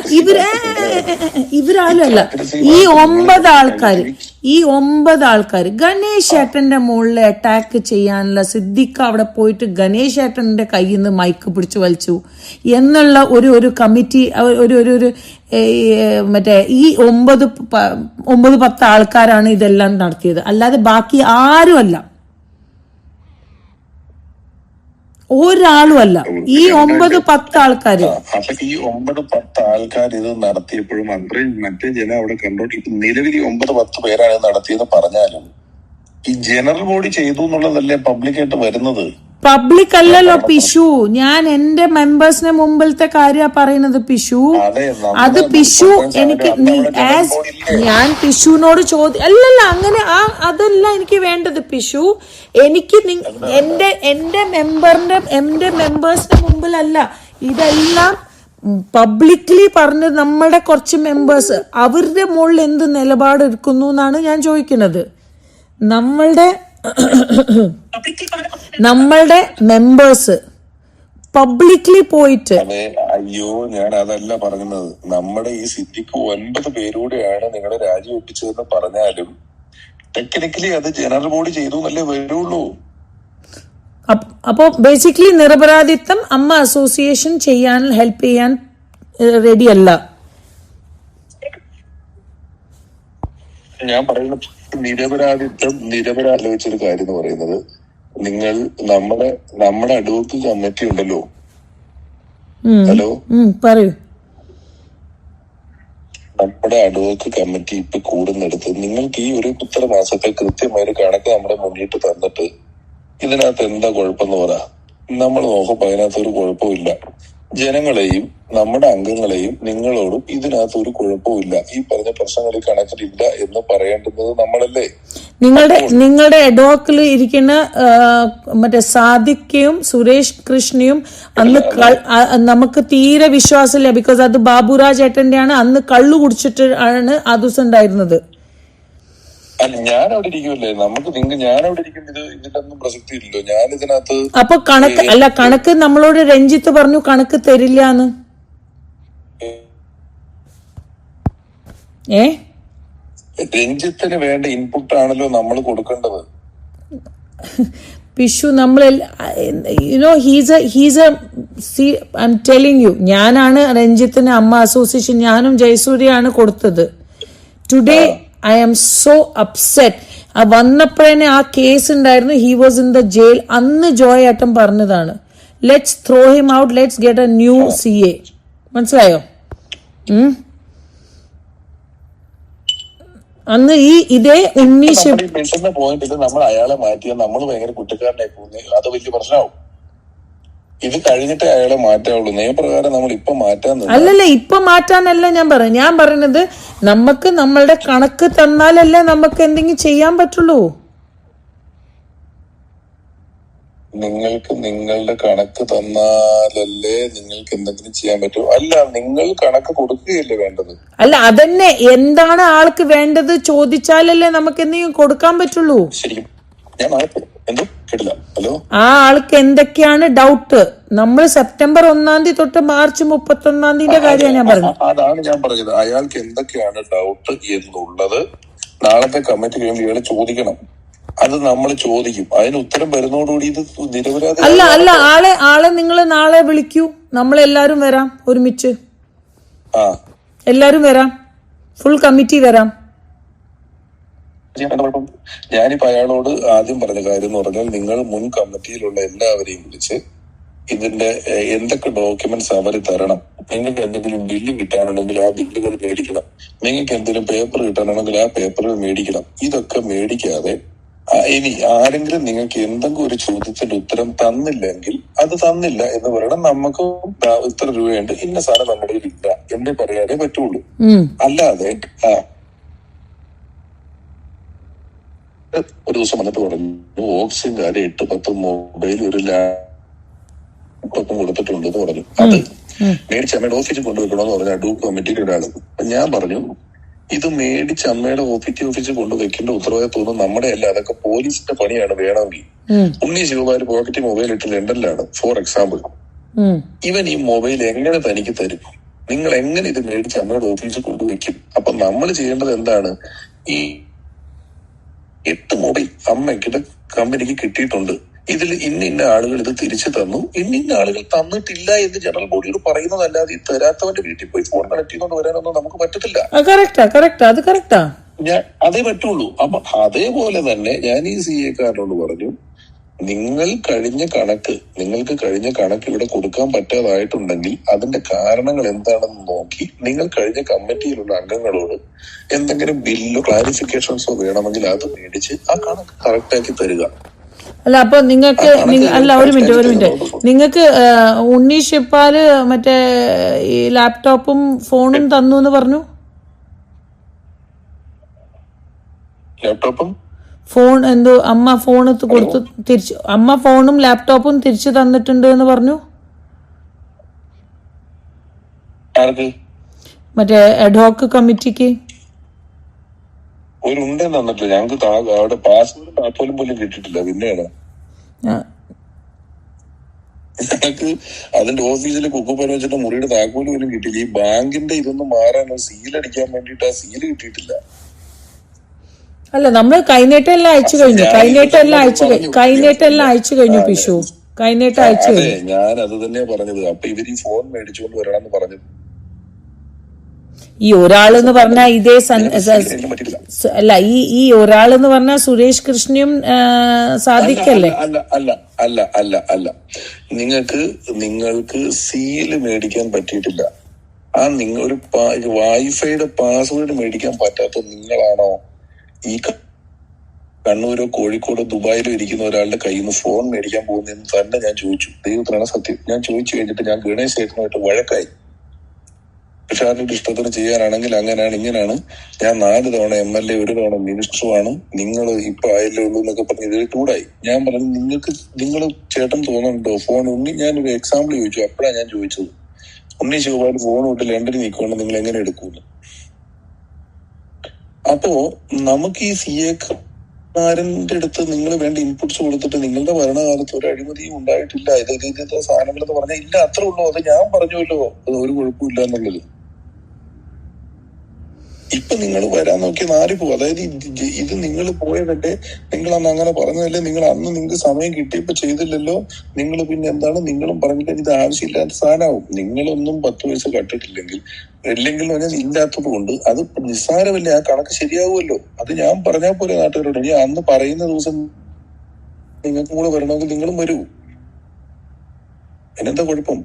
ഈ 9 ആൾക്കാർ ഗണേശ് ഏട്ടന്റെ മുകളിൽ അറ്റാക്ക് ചെയ്യാനുള്ള സിദ്ദിഖ് അവിടെ പോയിട്ട് ഗണേശ് ഏട്ടന്റെ കയ്യിൽ നിന്ന് മൈക്ക് പിടിച്ചു വലിച്ചു എന്നുള്ള ഒരു കമ്മിറ്റി, ഒരു മറ്റേ ഈ 9-10 ആൾക്കാരാണ് ഇതെല്ലാം നടത്തിയത്, അല്ലാതെ ബാക്കി ആരുമല്ല, ഒരാളും അല്ല. ഈ 9-10 ആൾക്കാര്. അപ്പൊ ഈ 9-10 ആൾക്കാർ ഇത് നടത്തിയപ്പോഴും അത്രയും മറ്റേ ജനം അവിടെ കണ്ടോട്ട് ഇപ്പൊ നിലവിൽ 9-10 പേരാണ് നടത്തിയെന്ന് പറഞ്ഞാലും ഈ ജനറൽ ബോഡി ചെയ്തു എന്നുള്ളതല്ലേ പബ്ലിക്കായിട്ട് വരുന്നത്. പബ്ലിക് അല്ലല്ലോ പിഷു, ഞാൻ എന്റെ മെമ്പേഴ്സിന് മുമ്പിലത്തെ കാര്യ പറയുന്നത് പിഷു. അത് പിഷു എനിക്ക് ഞാൻ പിഷുവിനോട് അല്ലല്ല അങ്ങനെ അതല്ല എനിക്ക് വേണ്ടത് പിഷു. എനിക്ക് എന്റെ മെമ്പേഴ്സിന് മുമ്പിലല്ല ഇതെല്ലാം പബ്ലിക്ലി പറഞ്ഞത്. നമ്മുടെ കുറച്ച് മെമ്പേഴ്സ് അവരുടെ മുകളിൽ എന്ത് നിലപാട് എടുക്കുന്നു എന്നാണ് ഞാൻ ചോദിക്കുന്നത്. നമ്മളുടെ മെമ്പേഴ്സ് പബ്ലിക്ലി പോയിട്ട് അയ്യോ ഞാൻ അതല്ല പറഞ്ഞത്. നമ്മുടെ ഈ സിദ്ദിഖ് 9 പേരൂടെയാണ് നിങ്ങളെ രാജിവെപ്പിച്ചതെന്ന് പറഞ്ഞാലും ടെക്നിക്കലി അത് ജനറൽ ബോഡി ചെയ്തു എന്നല്ലേ വരുള്ളൂ. അപ്പോ ബേസിക്കലി നിരപരാധിത്വം അമ്മ അസോസിയേഷൻ ഹെൽപ്പ് ചെയ്യാൻ റെഡിയല്ല. ഞാൻ പറയുന്നത് നിരപരാധിത്വം കാര്യം എന്ന് പറയുന്നത്, നിങ്ങൾ നമ്മുടെ അഡ്വക്കറ്റ് കമ്മിറ്റി ഉണ്ടല്ലോ, ഹലോ പറയൂ, നമ്മുടെ അഡ്വക്കറ്റ് കമ്മിറ്റി ഇപ്പൊ കൂടുന്നെടുത്ത് നിങ്ങൾക്ക് ഈ ഒരു ഉത്തര മാസത്തെ കൃത്യമായ ഒരു കണക്ക് നമ്മുടെ മുന്നിട്ട് തന്നിട്ട് ഇതിനകത്ത് എന്താ കുഴപ്പമെന്ന് പറ. നമ്മൾ നോക്കുമ്പോ അതിനകത്ത് ഒരു കുഴപ്പമില്ല. ജനങ്ങളെയും നമ്മുടെ അംഗങ്ങളെയും നിങ്ങളോടും ഇതിനകത്ത് ഒരു കുഴപ്പമില്ല, ഈ പറഞ്ഞ പ്രശ്നങ്ങൾ കണക്കിലില്ല എന്ന് പറയേണ്ടുന്നത് നമ്മളല്ലേ. നിങ്ങളുടെ എഡോക്കിൽ ഇരിക്കുന്ന മറ്റേ സാദിഖയും സുരേഷ് കൃഷ്ണയും അന്ന് നമുക്ക് തീരെ വിശ്വാസമില്ല, ബിക്കോസ് അത് ബാബുരാജ് ഏട്ടന്റെ ആണ്. അന്ന് കള്ളു കുടിച്ചിട്ട് ആണ് ആ ദിവസം ഉണ്ടായിരുന്നത്. അല്ല ഞാൻ അവിടെ ഇരിക്കുമല്ലേ, ഞാൻ അവിടെ ഇരിക്കുന്നത് ഇതിലൊന്നും പ്രസക്തി ഇല്ലല്ലോ. ഞാൻ ഇതിനകത്ത് അപ്പൊ കണക്ക് നമ്മളോട് രഞ്ജിത്ത് പറഞ്ഞു കണക്ക് തരില്ലാന്ന്. രഞ്ജിത്തിന് വേണ്ട ഇൻപുട്ട് ആണല്ലോ നമ്മൾ കൊടുക്കേണ്ടത്. Pishu I am telling you, ഞാനാണ് രഞ്ജിത്തിന് അമ്മ അസോസിയേഷൻ, ഞാനും ജയസൂര്യാണ് കൊടുത്തത്. Today I am so upset. വന്നപ്പോഴേ ആ കേസ് ഉണ്ടായിരുന്നു, he was in the jail. അന്ന് ജോയ് ഏട്ടൻ പറഞ്ഞതാണ്, let's throw him out, let's get a new CA. മനസ്സിലായോ? അന്ന് ഇതേ ഉണ്ണീഷ് പോയിന്റ് നമ്മൾ അയാളെ മാറ്റിയാൽ നമ്മൾ ഭയങ്കര കുറ്റക്കാരനായി പോകുന്നത്, അത് വലിയ പ്രശ്നമാവും. ഇത് കഴിഞ്ഞിട്ടേ അയാളെ മാറ്റാവുള്ളൂ. നിയമപ്രകാരം നമ്മൾ ഇപ്പൊ മാറ്റാൻ അല്ലല്ല, ഇപ്പൊ മാറ്റാനല്ല ഞാൻ പറയുന്നത് നമുക്ക് നമ്മളുടെ കണക്ക് തന്നാലല്ലേ നമുക്ക് എന്തെങ്കിലും ചെയ്യാൻ പറ്റുള്ളൂ. നിങ്ങൾക്ക് നിങ്ങളുടെ കണക്ക് തന്നാലല്ലേ നിങ്ങൾക്ക് എന്തെങ്കിലും ചെയ്യാൻ പറ്റൂ. അല്ല, നിങ്ങൾ കണക്ക് കൊടുക്കുകയല്ലേ വേണ്ടത്. അല്ല അതന്നെ, എന്താണ് ആൾക്ക് വേണ്ടത് ചോദിച്ചാലല്ലേ നമുക്ക് എന്തെങ്കിലും കൊടുക്കാൻ പറ്റുള്ളൂ. ശരിക്കും ഞാൻ എന്തോ കേട്ടില്ല. ഹലോ, ആ ആൾക്ക് എന്തൊക്കെയാണ് ഡൗട്ട്? നമ്മൾ സെപ്റ്റംബർ 1 തൊട്ട് മാർച്ച് 31 കാര്യമാണ് ഞാൻ പറഞ്ഞത്. അതാണ് ഞാൻ പറഞ്ഞത്, അയാൾക്ക് എന്തൊക്കെയാണ് ഡൗട്ട് എന്നുള്ളത് നാളത്തെ കമ്മിറ്റി കഴിയുമ്പോൾ ഇയാള് ചോദിക്കണം. അത് നമ്മൾ ചോദിക്കും. അതിന് ഉത്തരം വരുന്നതോടുകൂടി ഇത് നിരപരാധി. അല്ല ആളെ നിങ്ങൾ നാളെ വിളിക്കൂ, നമ്മളെല്ലാരും വരാം ഒരുമിച്ച്. എല്ലാരും വരാം, ഫുൾ കമ്മിറ്റി വരാം. ഞാനിപ്പോ അയാളോട് ആദ്യം പറഞ്ഞ കാര്യം എന്ന് പറഞ്ഞാൽ, നിങ്ങൾ മുൻ കമ്മിറ്റിയിലുള്ള എല്ലാവരെയും വിളിച്ച് ഇതിന്റെ എന്തൊക്കെ ഡോക്യുമെന്റ്സ് അവർ തരണം, നിങ്ങൾക്ക് എന്തെങ്കിലും ബില്ല് കിട്ടാനുണ്ടെങ്കിൽ ആ ബില്ലുകൾ മേടിക്കണം, നിങ്ങൾക്ക് എന്തെങ്കിലും പേപ്പർ കിട്ടാനുണ്ടെങ്കിൽ ആ പേപ്പറുകൾ മേടിക്കണം. ഇതൊക്കെ മേടിക്കാതെ ഇനി ആരെങ്കിലും നിങ്ങൾക്ക് എന്തെങ്കിലും ഒരു ചോദ്യത്തിന്റെ ഉത്തരം തന്നില്ലെങ്കിൽ അത് തന്നില്ല എന്ന് പറയണം. നമുക്ക് ഇത്ര രൂപയുണ്ട്, ഇന്ന സാധനം നമ്മുടെ ഇല്ല എന്ന് പറയാനേ പറ്റുള്ളൂ. അല്ലാതെ ഒരു ദിവസം വന്നിട്ട് പറഞ്ഞു, ഓക്സിജൻകാരെ 8-10 മൊബൈൽ ഒരു ലാപ്ടോപ്പും കൊടുത്തിട്ടുണ്ട് എന്ന് പറഞ്ഞു. അത് മേടിച്ച് അമ്മയുടെ ഓഫീസിൽ കൊണ്ടുവെക്കണമെന്ന് പറഞ്ഞു അഡൂപ്പ് കമ്മിറ്റിയുടെ ഒരാള്. അപ്പൊ ഞാൻ പറഞ്ഞു, ഇത് മേടിച്ച് അമ്മയുടെ ഓഫീസിൽ കൊണ്ടുവെക്കേണ്ട ഉത്തരവാദിത്വം നമ്മുടെ അല്ല, അതൊക്കെ പോലീസിന്റെ പണിയാണ്. വേണമെങ്കിൽ ഉണ്ണി ശിവകുമാർ പോക്കറ്റ് മൊബൈൽ ഇട്ട് ലണ്ടനിലാണ് ഫോർ എക്സാമ്പിൾ. ഇവൻ ഈ മൊബൈൽ എങ്ങനെ തനിക്ക് തരും? നിങ്ങൾ എങ്ങനെ ഇത് മേടിച്ച് അമ്മയുടെ ഓഫീസിൽ കൊണ്ടുവെക്കും? അപ്പൊ നമ്മൾ ചെയ്യേണ്ടത് എന്താണ്? ഈ 8 മൊബൈൽ അമ്മയ്ക്കിടെ കമ്പനിക്ക് കിട്ടിയിട്ടുണ്ട്, ഇതിൽ ഇന്ന ആളുകൾ ഇത് തിരിച്ചു തന്നു, ഇന്ന ആളുകൾ തന്നിട്ടില്ല എന്ന് ജനറൽ ബോഡിയോട് പറയുന്നതല്ലാതെ ഈ തരാത്തവന്റെ വീട്ടിൽ പോയി ഫോൺ കണക്ട് ചെയ്തുകൊണ്ട് വരാനൊന്നും നമുക്ക് പറ്റത്തില്ല. അതേ പറ്റുള്ളൂ. അപ്പൊ അതേപോലെ തന്നെ ഞാൻ ഈ CA-കാരനോട് പറഞ്ഞു, നിങ്ങൾക്ക് കഴിഞ്ഞ കണക്ക് ഇവിടെ കൊടുക്കാൻ പറ്റാതായിട്ടുണ്ടെങ്കിൽ അതിന്റെ കാരണങ്ങൾ എന്താണെന്ന് നോക്കി നിങ്ങൾ കഴിഞ്ഞ കമ്മിറ്റിയിലുള്ള അംഗങ്ങളോട് എന്തെങ്കിലും ബില്ലോ ക്ലാരിഫിക്കേഷൻസോ വേണമെങ്കിൽ അത് മേടിച്ച് ആ കണക്ക് കറക്റ്റാക്കി തരിക. അല്ല, അപ്പൊ നിങ്ങൾക്ക് ഒരു മിനിറ്റ് നിങ്ങൾക്ക് ഉണ്ണി ശിപ്പാല് മറ്റേ ഈ ലാപ്ടോപ്പും ഫോണും തന്നു എന്ന് പറഞ്ഞു. ലാപ്ടോപ്പും ഫോൺ എന്തോ അമ്മ ഫോൺ കൊടുത്തു തിരിച്ചു, അമ്മ ഫോണും ലാപ്ടോപ്പും തിരിച്ചു തന്നിട്ടുണ്ട് എന്ന് പറഞ്ഞു. മറ്റേ അഡ്ഹോക്ക് കമ്മിറ്റിക്ക് ഒരു ഉണ്ട തന്നിട്ടില്ല. ഞങ്ങൾക്ക് അവിടെ പാസ്വേഡ് പോലും കിട്ടിയിട്ടില്ല. പിന്നെയാണ് ഞങ്ങൾക്ക് അതിന്റെ ഓഫീസിൽ കുക്കുപ്പന വെച്ചിട്ട് മുറിയുടെ താക്കോല് പോലും കിട്ടിയില്ല. ഈ ബാങ്കിന്റെ ഇതൊന്നും മാറാനോ സീലടിക്കാൻ വേണ്ടിട്ട് ആ സീല് കിട്ടിയിട്ടില്ല. അല്ല, നമ്മള് കൈനീട്ടം എല്ലാം അയച്ചു കഴിഞ്ഞു. പിഷു കൈനീട്ടം അയച്ചു കഴിഞ്ഞു. ഞാൻ അത് തന്നെയാ പറഞ്ഞത്. അപ്പൊ ഇവര് ഈ ഫോൺ മേടിച്ചുകൊണ്ട് വരണമെന്ന് പറഞ്ഞത്. ഈ ഒരാളെന്ന് പറഞ്ഞാൽ ഇതേ അല്ല, ഈ ഒരാളെന്ന് പറഞ്ഞാൽ സുരേഷ് കൃഷ്ണയും സാദിഖല്ലേ? അല്ല നിങ്ങൾക്ക് സീല് മേടിക്കാൻ പറ്റിയിട്ടില്ല. ഒരു വൈഫൈയുടെ പാസ്വേഡ് മേടിക്കാൻ പറ്റാത്ത നിങ്ങളാണോ ഈ കണ്ണൂരോ കോഴിക്കോടോ ദുബായിലോ ഇരിക്കുന്ന ഒരാളുടെ കയ്യിൽ നിന്ന് ഫോൺ മേടിക്കാൻ പോകുന്നതെന്ന് തന്നെ ഞാൻ ചോദിച്ചു. ദൈവത്തിനാണ് സത്യം. ഞാൻ ചോദിച്ചു കഴിഞ്ഞിട്ട് ഞാൻ ഗണേശ് ചേട്ടനുമായിട്ട് വഴക്കായി. തുഷാറിന്റെ ഇഷ്ടത്തിന് ചെയ്യാനാണെങ്കിൽ അങ്ങനെയാണ് ഇങ്ങനെയാണ്. ഞാൻ 4 തവണ MLA, 1 തവണ മിനിസ്റ്ററുമാണ്, നിങ്ങൾ ഇപ്പൊ ആയല്ലേ ഉള്ളൂ എന്നൊക്കെ പറഞ്ഞ് ഇതിൽ ചൂടായി. ഞാൻ പറഞ്ഞു, നിങ്ങൾ ചേട്ടൻ തോന്നുന്നുണ്ടോ ഫോൺ ഞാനൊരു എക്സാമ്പിൾ ചോദിച്ചു. അപ്പോഴാണ് ഞാൻ ചോദിച്ചത്, ഉണ്ണി ശിവകുമാർ ഫോൺ വിട്ട് ലണ്ടനിൽ നിൽക്കുകൊണ്ട് നിങ്ങൾ എങ്ങനെ എടുക്കൂന്ന്. അപ്പോ നമുക്ക് ഈ CA-കാരന്റെ അടുത്ത് നിങ്ങൾ വേണ്ട ഇൻപുട്സ് കൊടുത്തിട്ട് നിങ്ങളുടെ ഭരണകാലത്ത് ഒരു അഴിമതിയും ഉണ്ടായിട്ടില്ല, ഇതേ സാധനങ്ങൾ എന്ന് പറഞ്ഞാൽ ഇല്ല, അത്രേ ഉള്ളൂ. അത് ഞാൻ പറഞ്ഞല്ലോ, അത് ഒരു കുഴപ്പമില്ല എന്നുള്ളത്. ഇപ്പൊ നിങ്ങൾ വരാൻ നോക്കി നാരിപ്പോ. അതായത് ഇത് നിങ്ങൾ പോയതല്ലേ, നിങ്ങൾ അന്ന് അങ്ങനെ പറഞ്ഞതല്ലേ, നിങ്ങൾ അന്ന് നിങ്ങൾക്ക് സമയം കിട്ടിയപ്പോ ചെയ്തില്ലല്ലോ, നിങ്ങൾ പിന്നെ എന്താണ് നിങ്ങളും പറഞ്ഞിട്ട് ഇത് ആവശ്യമില്ലാത്ത സാധനമാവും. നിങ്ങളൊന്നും 10 പൈസ കട്ടിട്ടില്ലെങ്കിൽ പറഞ്ഞാൽ ഇല്ലാത്തത് കൊണ്ട് അത് നിസ്സാരമല്ലേ, ആ കണക്ക് ശരിയാവുമല്ലോ. അത് ഞാൻ പറഞ്ഞാൽ പോലെ നാട്ടുകാരോട്. ഇനി അന്ന് പറയുന്ന ദിവസം നിങ്ങൾക്കും കൂടെ വരണമെങ്കിൽ നിങ്ങളും വരൂ, അതിനെന്താ കുഴപ്പം?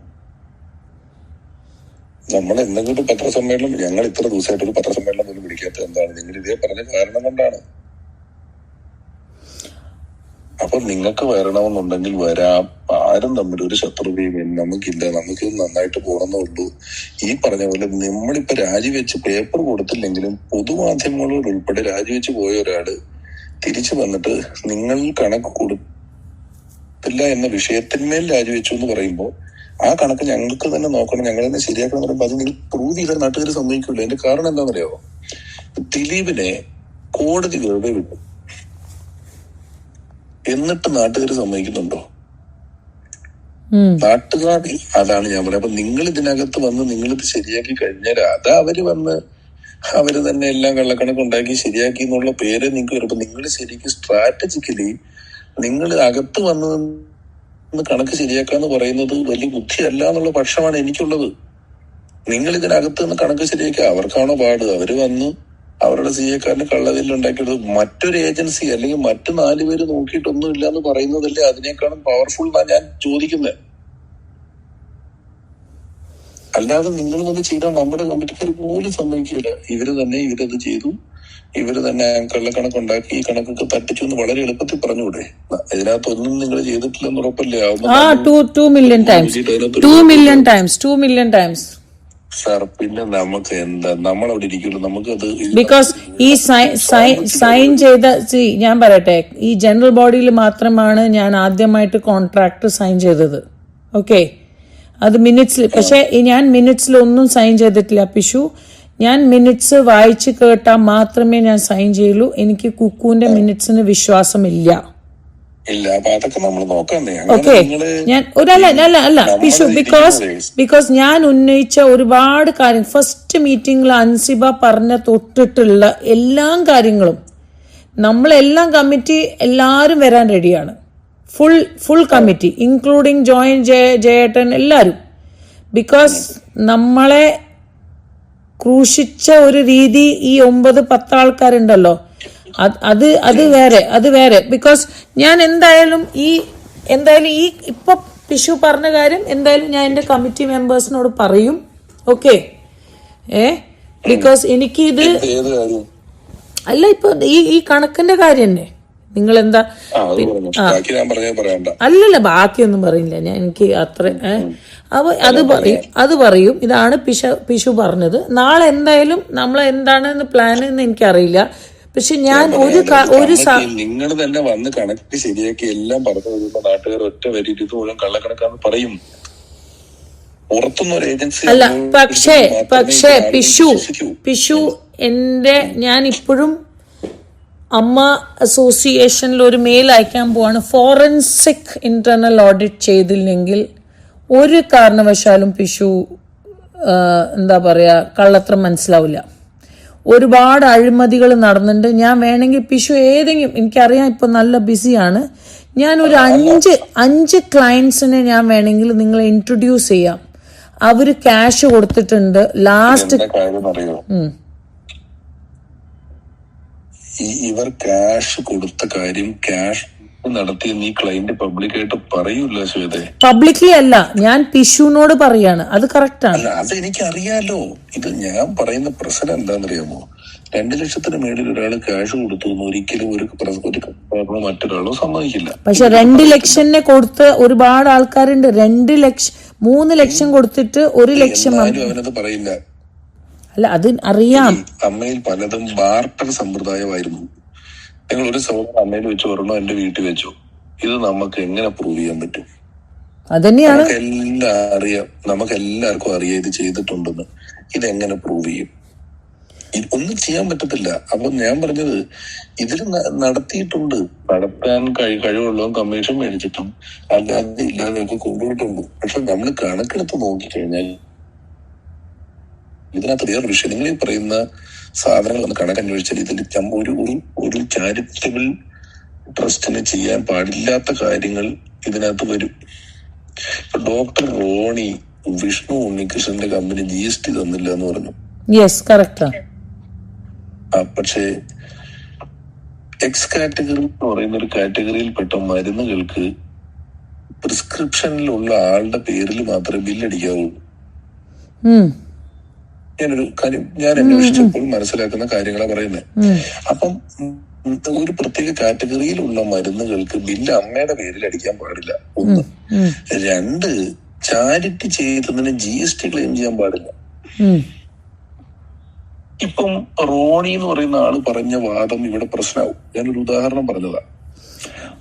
നമ്മൾ എന്തെങ്കിലും പത്രസമ്മേളനം, ഞങ്ങൾ ഇത്ര ദിവസമായിട്ട് ഒരു പത്രസമ്മേളനം പോലും വിളിക്കാത്തത് എന്താണ്? നിങ്ങൾ ഇതേ പറഞ്ഞ കാരണം കൊണ്ടാണ്. അപ്പൊ നിങ്ങൾക്ക് വരണമെന്നുണ്ടെങ്കിൽ വരാം. ആരും തമ്മിൽ ഒരു ശത്രുതയും നമുക്കില്ല. നമുക്ക് നന്നായിട്ട് പോകണമെന്നേ ഉള്ളൂ. ഈ പറഞ്ഞ പോലെ നമ്മളിപ്പോ രാജിവെച്ച് പേപ്പർ കൊടുത്തില്ലെങ്കിലും പൊതുമാധ്യമങ്ങളോട് ഉൾപ്പെടെ രാജിവെച്ച് പോയ ഒരാള് തിരിച്ചു വന്നിട്ട് നിങ്ങൾ കണക്ക് കൊടുത്തില്ല എന്ന വിഷയത്തിന്മേൽ രാജിവെച്ചു എന്ന് പറയുമ്പോൾ ആ കണക്ക് ഞങ്ങൾക്ക് തന്നെ നോക്കണം, ഞങ്ങൾ തന്നെ ശരിയാക്കണം എന്ന് പറയുമ്പോൾ അത് നിങ്ങൾ പ്രൂവ് ചെയ്താൽ നാട്ടുകാർ സമ്മതിക്കില്ല. അതിന്റെ കാരണം എന്താണെന്നറിയാമോ? ദിലീപിനെ കോടതി വെറുതെ വിട്ടു, എന്നിട്ട് നാട്ടുകാർ സമ്മതിക്കുന്നുണ്ടോ? നാട്ടുകാർ, അതാണ് ഞാൻ പറയുന്നത്. അപ്പൊ നിങ്ങൾ ഇതിനകത്ത് വന്ന് നിങ്ങളിത് ശരിയാക്കി കഴിഞ്ഞാൽ അത് അവര് വന്ന് അവര് തന്നെ എല്ലാം കള്ളക്കണക്ക് ഉണ്ടാക്കി ശരിയാക്കി എന്നുള്ള പേര് നിങ്ങൾക്ക് വരുമ്പോ നിങ്ങൾ ശരിക്കും സ്ട്രാറ്റജിക്കലി നിങ്ങൾ അകത്ത് വന്ന് കണക്ക് ശരിയാക്കാന്ന് പറയുന്നത് വലിയ ബുദ്ധിയല്ല എന്നുള്ള പക്ഷമാണ് എനിക്കുള്ളത്. നിങ്ങൾ ഇതിനകത്ത് നിന്ന് കണക്ക് ശരിയാക്കുക. അവർക്കാണോ പാട്? അവര് വന്ന് അവരുടെ CA-ക്കാരന് കള്ളതിൽ ഉണ്ടാക്കിയെടുത്ത് മറ്റൊരു ഏജൻസി അല്ലെങ്കിൽ മറ്റു 4 പേര് നോക്കിയിട്ടൊന്നും ഇല്ല എന്ന് പറയുന്നതല്ലേ അതിനേക്കാളും പവർഫുൾ എന്നാണ് ഞാൻ ചോദിക്കുന്നത്. അല്ലാതെ നിങ്ങൾ വന്ന് ചെയ്താൽ നമ്മുടെ കമ്മിറ്റിക്കാർ പോലും സമ്മതിക്കില്ല. ഇവരത് ചെയ്തു, ഇവര് തന്നെ കള്ളക്കണക്കുണ്ടാക്കി ഈ കണക്കൊക്കെ തട്ടിച്ചു എന്ന് വളരെ എളുപ്പത്തിൽ പറഞ്ഞുകൂടെ? ഇതിനകത്തൊന്നും നിങ്ങൾ ചെയ്തിട്ടില്ലെന്ന് ഉറപ്പല്ലേ? 2 million times 2 million times sir, പിന്നെ നമുക്ക് എന്താ, നമ്മളവിടെ ഇരിക്കുള്ളൂ. നമുക്കത് ബിക്കോസ് ഈ സൈൻ ചെയ്ത ഞാൻ പറയട്ടെ, ഈ ജനറൽ ബോഡിയിൽ മാത്രമാണ് ഞാൻ ആദ്യമായിട്ട് കോൺട്രാക്ട് സൈൻ ചെയ്തത്. ഓക്കെ, അത് മിനിറ്റ്സിൽ. പക്ഷെ ഞാൻ മിനിറ്റ്സിൽ ഒന്നും സൈൻ ചെയ്തിട്ടില്ല പിഷു. ഞാൻ മിനിറ്റ്സ് വായിച്ച് കേട്ടാൽ മാത്രമേ ഞാൻ സൈൻ ചെയ്യുള്ളൂ. എനിക്ക് കുക്കുവിന്റെ മിനിറ്റ്സിന് വിശ്വാസമില്ല. അപ്പൊ അതൊക്കെ നമ്മൾ നോക്കണ്ടേ? ഓക്കെ, ഞാൻ അല്ല പിഷു, ബിക്കോസ് ഞാൻ ഉന്നയിച്ച ഒരുപാട് കാര്യം ഫസ്റ്റ് മീറ്റിംഗിൽ അൻസിബ പറഞ്ഞ തൊട്ടിട്ടുള്ള എല്ലാ കാര്യങ്ങളും നമ്മളെല്ലാം കമ്മിറ്റി എല്ലാരും വരാൻ റെഡിയാണ്. ഫുൾ കമ്മിറ്റി ഇൻക്ലൂഡിങ് ജയേട്ടൻ എല്ലാരും. ബിക്കോസ് നമ്മളെ ക്രൂശിച്ച ഒരു രീതി ഈ 9-10 ആൾക്കാരുണ്ടല്ലോ, അത് വേറെ. ബിക്കോസ് ഞാൻ എന്തായാലും ഈ ഇപ്പൊ പിഷു പറഞ്ഞ കാര്യം എന്തായാലും ഞാൻ എന്റെ കമ്മിറ്റി മെമ്പേഴ്സിനോട് പറയും. ഓക്കെ, ബിക്കോസ് എനിക്ക് ഇത് അല്ല, ഇപ്പൊ ഈ കണക്കിന്റെ കാര്യം തന്നെ നിങ്ങൾ എന്താ അല്ലല്ല, ബാക്കിയൊന്നും പറയില്ല ഞാൻ. എനിക്ക് അത്ര അത് പറയും. ഇതാണ് പിഷു പറഞ്ഞത്. നാളെ എന്തായാലും നമ്മൾ എന്താണെന്ന് പ്ലാൻ എന്ന് എനിക്കറിയില്ല. പക്ഷെ ഞാൻ നിങ്ങൾ തന്നെ വന്ന് കണക്ക് ശരിയാക്കി എല്ലാം പറഞ്ഞു കഴിയുമ്പോ നാട്ടുകാർ ഒറ്റ വരിയിട്ട് ഇത് മുഴുവൻ കള്ളക്കണക്കാന്ന് പറയും. പുറത്തുനിന്ന് ഒരു ഏജൻസി അല്ല. പക്ഷേ പിഷു ഞാൻ ഇപ്പോഴും അമ്മ അസോസിയേഷനിൽ ഒരു മെയിൽ അയക്കാൻ പോവാണ്. ഫോറൻസിക് ഇന്റേണൽ ഓഡിറ്റ് ചെയ്തില്ലെങ്കിൽ ഒരു കാരണവശാലും പിഷു എന്താ പറയാ കള്ളത്രം മനസ്സിലാവില്ല. ഒരുപാട് അഴിമതികൾ നടന്നിട്ടുണ്ട്. ഞാൻ വേണമെങ്കിൽ പിഷു ഏതെങ്കിലും, എനിക്കറിയാം ഇപ്പൊ നല്ല ബിസിയാണ്, ഞാൻ ഒരു 5 ക്ലയൻസിനെ ഞാൻ വേണമെങ്കിൽ നിങ്ങളെ ഇൻട്രൊഡ്യൂസ് ചെയ്യാം. അവര് ക്യാഷ് കൊടുത്തിട്ടുണ്ട്. ലാസ്റ്റ് ഇവർ ക്യാഷ് കൊടുത്ത കാര്യം ക്യാഷ് നടത്തി നീ ക്ലയന്റ് പബ്ലിക്കായിട്ട് പറയൂല്ലോ ശ്വേതേ. പബ്ലിക്ലി അല്ല, ഞാൻ പിഷുവിനോട് പറയാണ്. അത് കറക്റ്റ് ആണ്. അത് എനിക്കറിയാലോ. ഇത് ഞാൻ പറയുന്ന പ്രശ്നം എന്താണെന്നറിയാമോ? 2 ലക്ഷത്തിന് മേളിൽ ഒരാൾ ക്യാഷ് കൊടുത്തു ഒരിക്കലും ഒരു മറ്റൊരാളോ സമ്മതിക്കില്ല. പക്ഷെ 2 ലക്ഷത്തിന് കൊടുത്ത് ഒരുപാട് ആൾക്കാരുണ്ട്. 2 ലക്ഷം 3 ലക്ഷം കൊടുത്തിട്ട് 1 ലക്ഷം അവനത് പറയില്ല. അല്ല, അത് അറിയാം. അമ്മയിൽ പലതും ബാർട്ടർ സമ്പ്രദായമായിരുന്നു. നിങ്ങൾ ഒരു സൗകര്യം അമ്മയിൽ വെച്ച് ഒരെണ്ണം എന്റെ വീട്ടിൽ വെച്ചു. ഇത് നമുക്ക് എങ്ങനെ പ്രൂവ് ചെയ്യാൻ പറ്റും? അതന്നെയാണ് നമുക്ക് എല്ലാവർക്കും അറിയാം ഇത് ചെയ്തിട്ടുണ്ടെന്ന്. ഇതെങ്ങനെ പ്രൂവ് ചെയ്യും? ഒന്നും ചെയ്യാൻ പറ്റത്തില്ല. അപ്പൊ ഞാൻ പറഞ്ഞത് ഇതിൽ നടത്തിയിട്ടുണ്ട്. നടത്താൻ കഴിവുള്ളതും കമ്മീഷൻ മേടിച്ചിട്ടും അല്ലാതെ ഇല്ലാതെയൊക്കെ കൊണ്ടുപോയിട്ടുണ്ട്. പക്ഷെ നമ്മൾ കണക്കെടുത്ത് നോക്കിക്കഴിഞ്ഞാൽ ഇതിനകത്ത് വേറൊരു വിഷയം. നിങ്ങൾ ഈ പറയുന്ന സാധനങ്ങൾ ഒന്ന് കണക്കന്വേഷിച്ചാൽ ഇതിൽ ഒരു ചാരിറ്റബിൾ ട്രസ്റ്റിന് ചെയ്യാൻ പാടില്ലാത്ത കാര്യങ്ങൾ ഇതിനകത്ത് വരും. ഇപ്പൊ ഡോക്ടർ റോണി വിഷ്ണു ഉണ്ണികൃഷ്ണന്റെ കമ്പനി GST തന്നില്ല എന്ന് പറഞ്ഞു. പക്ഷേ എക്സ് കാറ്റഗറി എന്ന് പറയുന്ന ഒരു കാറ്റഗറിയിൽപ്പെട്ട മരുന്നുകൾക്ക് പ്രിസ്ക്രിപ്ഷനിലുള്ള ആളുടെ പേരിൽ മാത്രമേ ബില്ലടിക്കാവുള്ളൂ. ഞാനൊരു കാര്യം ഞാൻ അന്വേഷിച്ചപ്പോൾ മനസ്സിലാക്കുന്ന കാര്യങ്ങളാണ് പറയുന്നത്. അപ്പം ഒരു പ്രത്യേക കാറ്റഗറിയിലുള്ള മരുന്നുകൾക്ക് ബില്ല് അമ്മയുടെ പേരിൽ അടിക്കാൻ പാടില്ല. 1. 2, ചാരിറ്റി ചെയ്തതിന് GST ക്ലെയിം ചെയ്യാൻ പാടില്ല. ഇപ്പം റോണി എന്ന് പറയുന്ന ആള് പറഞ്ഞ വാദം ഇവിടെ പ്രശ്നമാവും. ഞാനൊരു ഉദാഹരണം പറഞ്ഞതാ.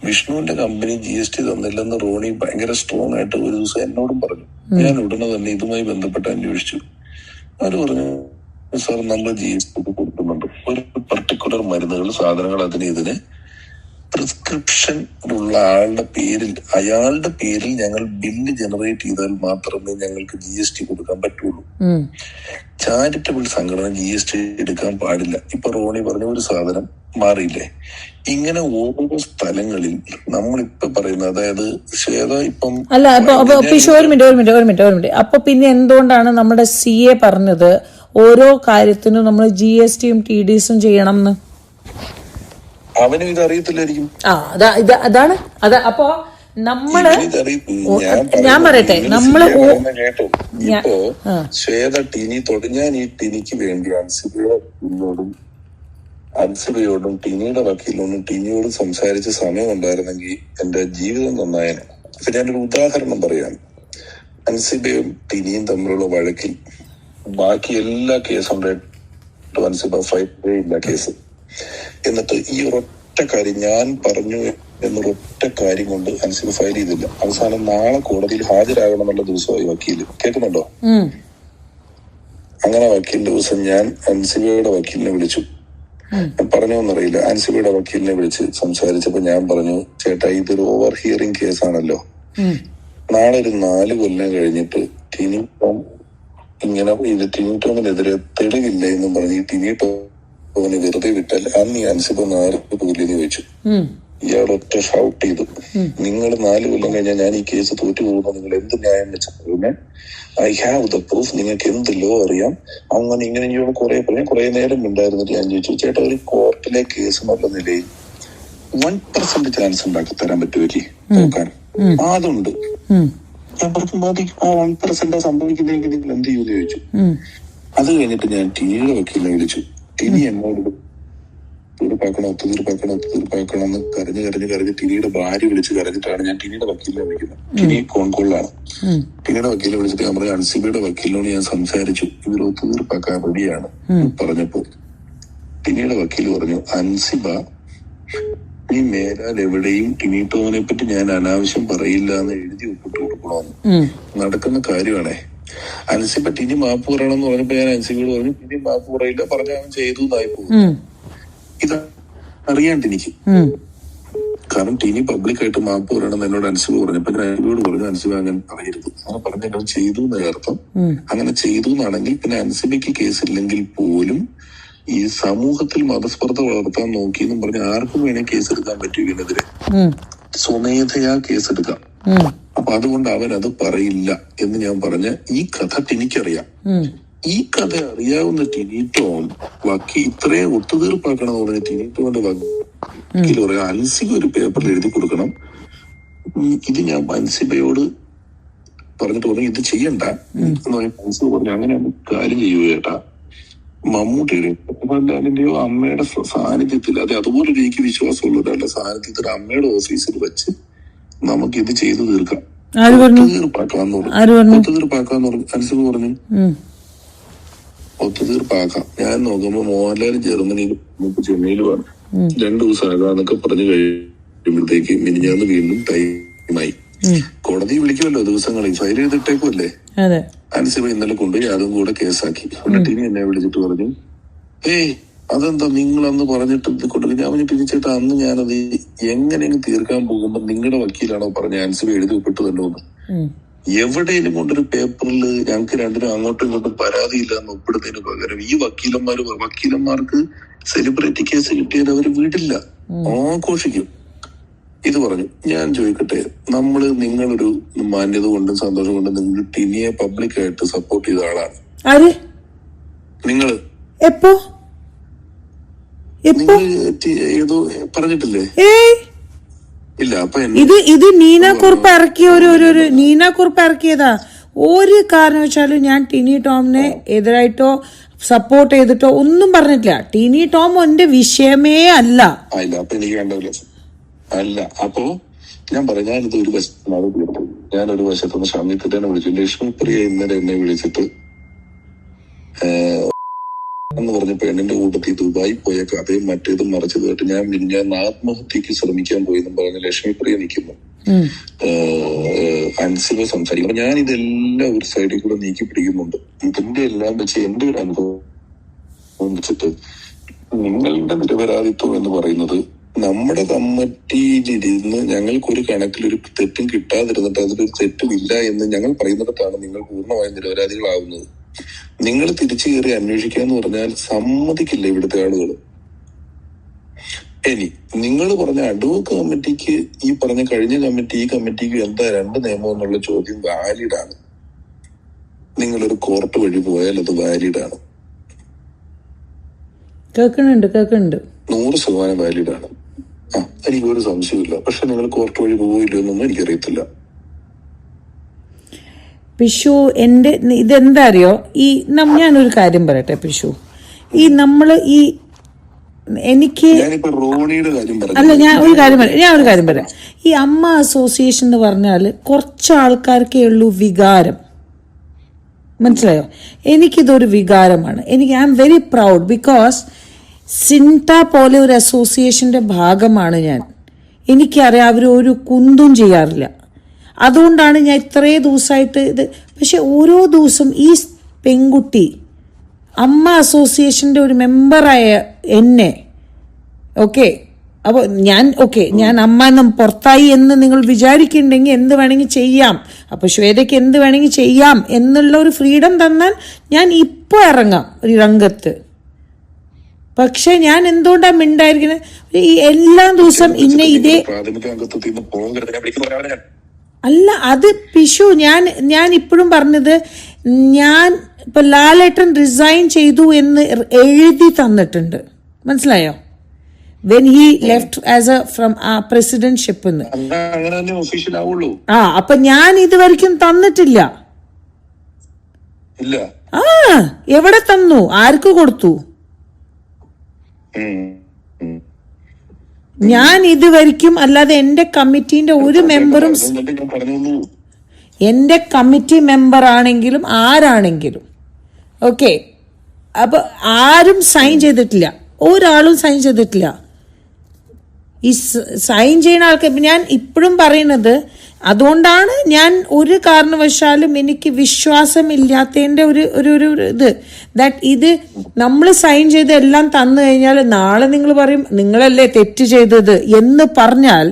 വിഷ്ണുവിന്റെ കമ്പനി GST തന്നില്ലെന്ന് റോണി ഭയങ്കര സ്ട്രോങ് ആയിട്ട് ഒരു ദിവസം എന്നോടും പറഞ്ഞു. ഞാൻ ഉടനെ തന്നെ ഇതുമായി ബന്ധപ്പെട്ട് അന്വേഷിച്ചു. അവര് പറഞ്ഞു, സാർ നമ്മൾ GST കൊടുക്കുന്നുണ്ട്. ഒരു പർട്ടിക്കുലർ മരുന്നുകൾ സാധനങ്ങൾ ഇതിന് പ്രിസ്ക്രിപ്ഷൻ ഉള്ള ആളുടെ പേരിൽ, അയാളുടെ പേരിൽ ഞങ്ങൾ ബില്ല് ജനറേറ്റ് ചെയ്താൽ മാത്രമേ ഞങ്ങൾക്ക് GST കൊടുക്കാൻ പറ്റുള്ളൂ. ചാരിറ്റബിൾ സംഘടന GST എടുക്കാൻ പാടില്ല. ഇപ്പൊ റോണി പറഞ്ഞ ഒരു സാധനം മാറിയില്ലേ? ഇങ്ങനെ ഓരോ സ്ഥലങ്ങളിൽ നമ്മളിപ്പൊ പറയുന്ന, അതായത് ശ്വേത ഇപ്പം അല്ല, ഒരു മിനിറ്റ്. അപ്പൊ പിന്നെ എന്തുകൊണ്ടാണ് നമ്മുടെ CA പറഞ്ഞത് ഓരോ കാര്യത്തിനും നമ്മൾ GSTയും TDSും ചെയ്യണം എന്ന്? അവനും ഇത് അറിയത്തില്ലായിരിക്കും. അതാണ് അപ്പൊ നമ്മള് ഞാൻ പറയട്ടെ, നമ്മള് കേട്ടോ, ഇപ്പോ ശ്വേത ടിനി ഞാൻ ഈ ടിനിക്ക് വേണ്ടി അൻസിബയോടും ടിനിയുടെ വക്കീലിനോടും ടിനിയോടും സംസാരിച്ച സമയം ഉണ്ടായിരുന്നെങ്കിൽ എന്റെ ജീവിതം നന്നായേനെ. അപ്പൊ ഞാനൊരു ഉദാഹരണം പറയാം. അൻസിബയും ടിനിയും തമ്മിലുള്ള വഴക്കിൽ ബാക്കി എല്ലാ കേസും അൻസിബ ഫൈറ്റ് ഇല്ല കേസ്. എന്നിട്ട് ഈ ഒരൊറ്റ കാര്യം ഞാൻ പറഞ്ഞു എന്നൊരൊറ്റ കാര്യം കൊണ്ട് അൻസിബ ഫയൽ ചെയ്തില്ല. അവസാനം നാളെ കോടതിയിൽ ഹാജരാകണമെന്നുള്ള ദിവസമായി വക്കീല്. കേൾക്കുന്നുണ്ടോ? അങ്ങനെ വക്കീലിന്റെ ദിവസം ഞാൻ അൻസിബയുടെ വക്കീലിനെ വിളിച്ചു. പറഞ്ഞോന്നറിയില്ല. അൻസിബയുടെ വക്കീലിനെ വിളിച്ച് സംസാരിച്ചപ്പോ ഞാൻ പറഞ്ഞു, ചേട്ടാ ഇതൊരു ഓവർ ഹിയറിംഗ് കേസാണല്ലോ, നാളെ ഒരു 4 കൊല്ലം കഴിഞ്ഞിട്ട് ടിനി ടോം ഇങ്ങനെ ഇത് ടിനി ടോമിനെതിരെ തെളിവില്ല എന്നും പറഞ്ഞ് ടിനി ടോമിനെ വെറുതെ വിട്ടാൽ അന്ന് ഈ അൻസിബ 4 പോലെന്ന് ചോദിച്ചു. ഇയാൾ ഒറ്റ ഷൗട്ട് ചെയ്തു, നിങ്ങൾ 4 കൊല്ലം കഴിഞ്ഞാൽ ഞാൻ ഈ കേസ് തോറ്റു പോകുമ്പോൾ നിങ്ങൾ എന്ത് ന്യായം വെച്ചാൽ ഐ ഹാവ് ദ പ്രൂഫ്, നിങ്ങൾക്ക് എന്ത് ലോ അറിയാം, അങ്ങനെ ഇങ്ങനെ ഇയാൾ കുറെ നേരം ഉണ്ടായിരുന്നിട്ട് ഞാൻ ചോദിച്ചു, ചേട്ടാ ഒരു കോർട്ടിലെ കേസ് എന്നുള്ള നിലയിൽ 1% ചാൻസ് ഉണ്ടാക്കി തരാൻ പറ്റുമല്ലേ നോക്കാൻ? അതുണ്ട്. ഞാൻ പറഞ്ഞു മതി, ആ 1% സംഭവിക്കുന്നെങ്കിൽ നിങ്ങൾ എന്ത് ചെയ്യുമെന്ന് ചോദിച്ചു. അത് കഴിഞ്ഞിട്ട് ഞാൻ ടിനിയുടെ വക്കീലിനെ വിളിച്ചു. ടിനി എന്നോട് ഒത്തുതീർപ്പാക്കണം എന്ന് കരഞ്ഞ് ടിനിയുടെ ഭാര്യ വിളിച്ച് കരഞ്ഞിട്ടാണ് ഞാൻ ടിനിയുടെ വക്കീലിനെ വിളിക്കുന്നത്. ടിനി കോൺകോളിലാണ്. ടിനിയുടെ വക്കീലിനെ വിളിച്ചിട്ട് ഞാൻ പറഞ്ഞു, അൻസിബയുടെ വക്കീലിനോട് ഞാൻ സംസാരിച്ചു, ഇവർ ഒത്തുതീർപ്പാക്കാൻ റെഡിയാണ് പറഞ്ഞപ്പോ ടിനിയുടെ വക്കീല് പറഞ്ഞു, അൻസിബ നീ മേലാൽ എവിടെയും ടിനി ടോമിനെ പറ്റി ഞാൻ അനാവശ്യം പറയില്ല എന്ന് എഴുതി ഒപ്പിട്ട് കൊടുക്കണമെന്ന്. നടക്കുന്ന കാര്യമാണേ. അൻസിബ ടിനി മാപ്പ് പറയണമെന്ന് പറഞ്ഞപ്പോ ഞാൻ അൻസിബയോട് പറഞ്ഞു, ടിനി മാപ്പ് പറയില്ല, പറഞ്ഞ അവൻ ചെയ്തു എന്നായി പോകും. ഇത് അറിയാണ്ട് എനിക്ക്, കാരണം ടിനി പബ്ലിക്കായിട്ട് മാപ്പ് പറയണമെന്ന് എന്നോട് അൻസിബ പറഞ്ഞപ്പോ ഞാൻ അൻസിബയോട് പറഞ്ഞു, അൻസിബ അങ്ങനെ പറയരുത്, അങ്ങനെ പറഞ്ഞ ചെയ്തു എന്നർത്ഥം. അങ്ങനെ ചെയ്തു എന്നാണെങ്കിൽ പിന്നെ അൻസിബയ്ക്ക് കേസില്ലെങ്കിൽ പോലും ഈ സമൂഹത്തിൽ മതസ്പർദ്ധ വളർത്താൻ നോക്കിയെന്നും പറഞ്ഞ് ആർക്കും വേണേ കേസെടുക്കാൻ പറ്റും ഇതിനെതിരെ, സ്വമേധയാ കേസെടുക്കാം. അപ്പൊ അതുകൊണ്ട് അവൻ അത് പറയില്ല എന്ന് ഞാൻ പറഞ്ഞ ഈ കഥ ടിനിക്കറിയാം. ഈ കഥ അറിയാവുന്ന ടിനി ടോം ഇത്രയും ഒത്തുതീർപ്പാക്കണം പറഞ്ഞ ടിനി ടോമിന്റെ വക്കീൽ പറയാം, അൻസിബ ഒരു പേപ്പറിൽ എഴുതി കൊടുക്കണം, ഇത് ഞാൻ അൻസിബയോട് പറഞ്ഞിട്ട് പറഞ്ഞു ഇത് ചെയ്യണ്ട എന്ന് പറഞ്ഞ അൻസിബ പറഞ്ഞു, അങ്ങനെ കാര്യം ചെയ്യൂ ചേട്ടാ, മമ്മൂട്ടിയുടെ മോഹൻലാലിന്റെയോ അമ്മയുടെ സാന്നിധ്യത്തിൽ, അതെ അതുപോലെ എനിക്ക് വിശ്വാസമുള്ള ഒരാളുടെ സാന്നിധ്യത്തിൽ അമ്മയുടെ ഓഫീസിൽ വെച്ച് നമുക്ക് ഇത് ചെയ്തു തീർക്കാം, ഒത്തുതീർപ്പാക്കാന്ന് പറഞ്ഞു. അൻസിബ പറഞ്ഞു ഒത്തുതീർപ്പാക്കാം. ഞാൻ നോക്കുമ്പോ മോഹൻലാൽ ജർമ്മനിയിൽ ചെന്നൈയിലുമാണ്, 2 ദിവസം ആകാന്നൊക്കെ പറഞ്ഞു കഴിയുമ്പോഴത്തേക്ക് മിനിഞ്ഞാന്ന് വീണ്ടും ടൈമായി. കോടതി വിളിക്കുമല്ലോ ദിവസങ്ങളിൽ, ഫയൽ ചെയ്തിട്ടേക്കുമല്ലേ. അൻസിബ ഇന്നലെ കൊണ്ടുപോയി അതും കൂടെ കേസാക്കി. ടിനി എന്നെ വിളിച്ചിട്ട് പറഞ്ഞു, അതെന്താ നിങ്ങൾ അന്ന് പറഞ്ഞിട്ട് ഇത് കൊടുക്കും? ഞാൻ പറഞ്ഞു, പിരിച്ചിട്ട് അന്ന് ഞാനത് എങ്ങനെയെങ്കിലും തീർക്കാൻ പോകുമ്പോ നിങ്ങളുടെ വക്കീലാണോ പറഞ്ഞ അൻസിബ എഴുതി ഒപ്പിട്ട് തന്നോന്ന്? എവിടെയെങ്കിലും കൊണ്ടൊരു പേപ്പറിൽ ഞങ്ങൾക്ക് രണ്ടിനും അങ്ങോട്ടും ഇങ്ങോട്ടും പരാതിയില്ല എന്ന് ഒപ്പിടുന്നതിന് പകരം ഈ വക്കീലന്മാർക്ക് സെലിബ്രിറ്റി കേസ് കിട്ടിയാൽ അവര് വിടില്ല, ആഘോഷിക്കും. ഇത് പറഞ്ഞു. ഞാൻ ചോദിക്കട്ടെ, നിങ്ങളൊരു മാന്യത കൊണ്ടും സന്തോഷം കൊണ്ടും നിങ്ങൾ ടിനിയെ പബ്ലിക്കായിട്ട് സപ്പോർട്ട് ചെയ്ത ആളാണ്. നിങ്ങള് ഏതോ പറഞ്ഞിട്ടില്ലേ? ഇല്ല. അപ്പൊ ഇത് നീനാക്കുറിപ്പ് ഇറക്കിയ ഒരു നീനാക്കുറിപ്പ് ഇറക്കിയതാ. ഒരു കാരണവശാലും ഞാൻ ടിനി ടോമിനെ എതിരായിട്ടോ സപ്പോർട്ട് ചെയ്തിട്ടോ ഒന്നും പറഞ്ഞിട്ടില്ല. ടിനി ടോം എന്റെ വിഷയമേ അല്ല. അപ്പൊ എനിക്ക് കണ്ടല്ലോ അല്ല. അപ്പോ ഞാൻ പറയാം, ഞാനിത് ഒരു വശത്താണ് തീർത്തത്. ഞാനൊരു വശത്തുനിന്ന് ഷമീത്തിനെ വിളിച്ചു. ലക്ഷ്മി പ്രിയ ഇന്നലെ എന്നെ വിളിച്ചിട്ട് എന്ന് പറഞ്ഞ പെണ്ണിന്റെ കൂട്ടത്തിൽ ദുബായി പോയ കഥയും മറ്റേതും മറിച്ചത് കേട്ട് ഞാൻ ആത്മഹത്യക്ക് ശ്രമിക്കാൻ പോയി എന്നും പറഞ്ഞ് ലക്ഷ്മി പ്രിയ നിൽക്കുന്നു. അൻസിബ സംസാരിക്കും. ഞാൻ ഇതെല്ലാം ഒരു സൈഡിൽ കൂടെ നീക്കി പിടിക്കുന്നുണ്ട്. ഇതിന്റെ എല്ലാം വെച്ച് എന്റെ ഒരു അനുഭവം വെച്ചിട്ട് നിങ്ങളുടെ നിരപരാധിത്വം എന്ന് പറയുന്നത് നമ്മുടെ കമ്മിറ്റിയിലിരുന്ന് ഞങ്ങൾക്കൊരു കണക്കിലൊരു തെറ്റും കിട്ടാതിരുന്നിട്ട് അതിലൊരു തെറ്റുമില്ല എന്ന് ഞങ്ങൾ പറയുന്നിടത്താണ് നിങ്ങൾ പൂർണ്ണമായും നിരപരാധികളാവുന്നത്. നിങ്ങൾ തിരിച്ചു കയറി അന്വേഷിക്കുക എന്ന് പറഞ്ഞാൽ സമ്മതിക്കില്ല ഇവിടുത്തെ ആളുകൾ. ഇനി നിങ്ങൾ പറഞ്ഞ അഡ്വോക്ക് കമ്മിറ്റിക്ക് ഈ പറഞ്ഞ കഴിഞ്ഞ കമ്മിറ്റി ഈ കമ്മിറ്റിക്ക് എന്താ രണ്ട് നിയമം എന്നുള്ള ചോദ്യം വാലിഡാണ്. നിങ്ങളൊരു കോർട്ട് വഴി പോയാൽ അത് വാലിഡാണ്, കേൾക്കുന്നുണ്ട് 100% വാലിഡാണ്. എനിക്കൊരു സംശയമില്ല. പക്ഷെ നിങ്ങൾ കോർട്ട് വഴി പോയില്ലോ എന്നൊന്നും എനിക്കറിയത്തില്ല. പിഷു എന്റെ ഇതെന്താ അറിയോ, ഞാനൊരു കാര്യം പറയട്ടെ പിഷു, എനിക്ക് ഞാനിപ്പോ റോണിയുടെ കാര്യം പറഞ്ഞു. അല്ല, ഞാൻ ഒരു കാര്യം പറയാം. ഈ അമ്മ അസോസിയേഷൻ എന്ന് പറഞ്ഞാല് കുറച്ച് ആൾക്കാർക്കേ ഉള്ളൂ വികാരം, മനസ്സിലായോ? എനിക്കിതൊരു വികാരമാണ്. I am very proud because CINTAA പോലെ ഒരു അസോസിയേഷന്റെ ഭാഗമാണ് ഞാൻ. എനിക്കറിയാം അവർ ഒരു കുന്തും ചെയ്യാറില്ല. അതുകൊണ്ടാണ് ഞാൻ ഇത്രയും ദിവസമായിട്ട് ഇത്. പക്ഷെ ഓരോ ദിവസം ഈ പെൺകുട്ടി അമ്മ അസോസിയേഷന്റെ ഒരു മെമ്പറായ എന്നെ, ഓക്കെ, അപ്പോൾ ഞാൻ അമ്മ എന്നും പുറത്തായി എന്ന് നിങ്ങൾ വിചാരിക്കുന്നുണ്ടെങ്കിൽ എന്ത് വേണമെങ്കിൽ ചെയ്യാം, അപ്പോൾ ശ്വേതയ്ക്ക് എന്ത് വേണമെങ്കിൽ ചെയ്യാം എന്നുള്ള ഒരു ഫ്രീഡം തന്നാൽ ഞാൻ ഇപ്പോൾ ഇറങ്ങാം ഒരു രംഗത്ത്. പക്ഷെ ഞാൻ എന്തുകൊണ്ടാണ് മിണ്ടായിരിക്കുന്നത്? ഈ എല്ലാ ദിവസം ഇതേ അല്ല, അത് പിഷു ഞാൻ ഇപ്പോഴും പറഞ്ഞത്, ഞാൻ ഇപ്പൊ ലാലേട്ടൻ റിസൈൻ ചെയ്തു എന്ന് എഴുതി തന്നിട്ടുണ്ട്, മനസ്സിലായോ? When he left as a from presidentship. അപ്പൊ ഞാൻ ഇതുവരെയ്ക്കും തന്നിട്ടില്ല. എവിടെ തന്നു? ആർക്ക് കൊടുത്തു? ഞാൻ ഇതുവരെയ്ക്കും അല്ലാതെ എന്റെ കമ്മിറ്റീന്റെ ഒരു മെമ്പറും, എന്റെ കമ്മിറ്റി മെമ്പർ ആണെങ്കിലും ആരാണെങ്കിലും, ഓക്കെ, അപ്പൊ ആരും സൈൻ ചെയ്തിട്ടില്ല, ഒരാളും സൈൻ ചെയ്തിട്ടില്ല. ഈ സൈൻ ചെയ്യുന്ന ആൾക്ക് ഞാൻ ഇപ്പോഴും പറയുന്നത്, അതുകൊണ്ടാണ് ഞാൻ ഒരു കാരണവശാലും എനിക്ക് വിശ്വാസമില്ലാത്തതിന്റെ ഒരു ഇത് ദാറ്റ് ഇത് നമ്മൾ സൈൻ ചെയ്ത് എല്ലാം തന്നു കഴിഞ്ഞാൽ നാളെ നിങ്ങൾ പറയും നിങ്ങളല്ലേ തെറ്റ് ചെയ്തത് എന്ന് പറഞ്ഞാൽ,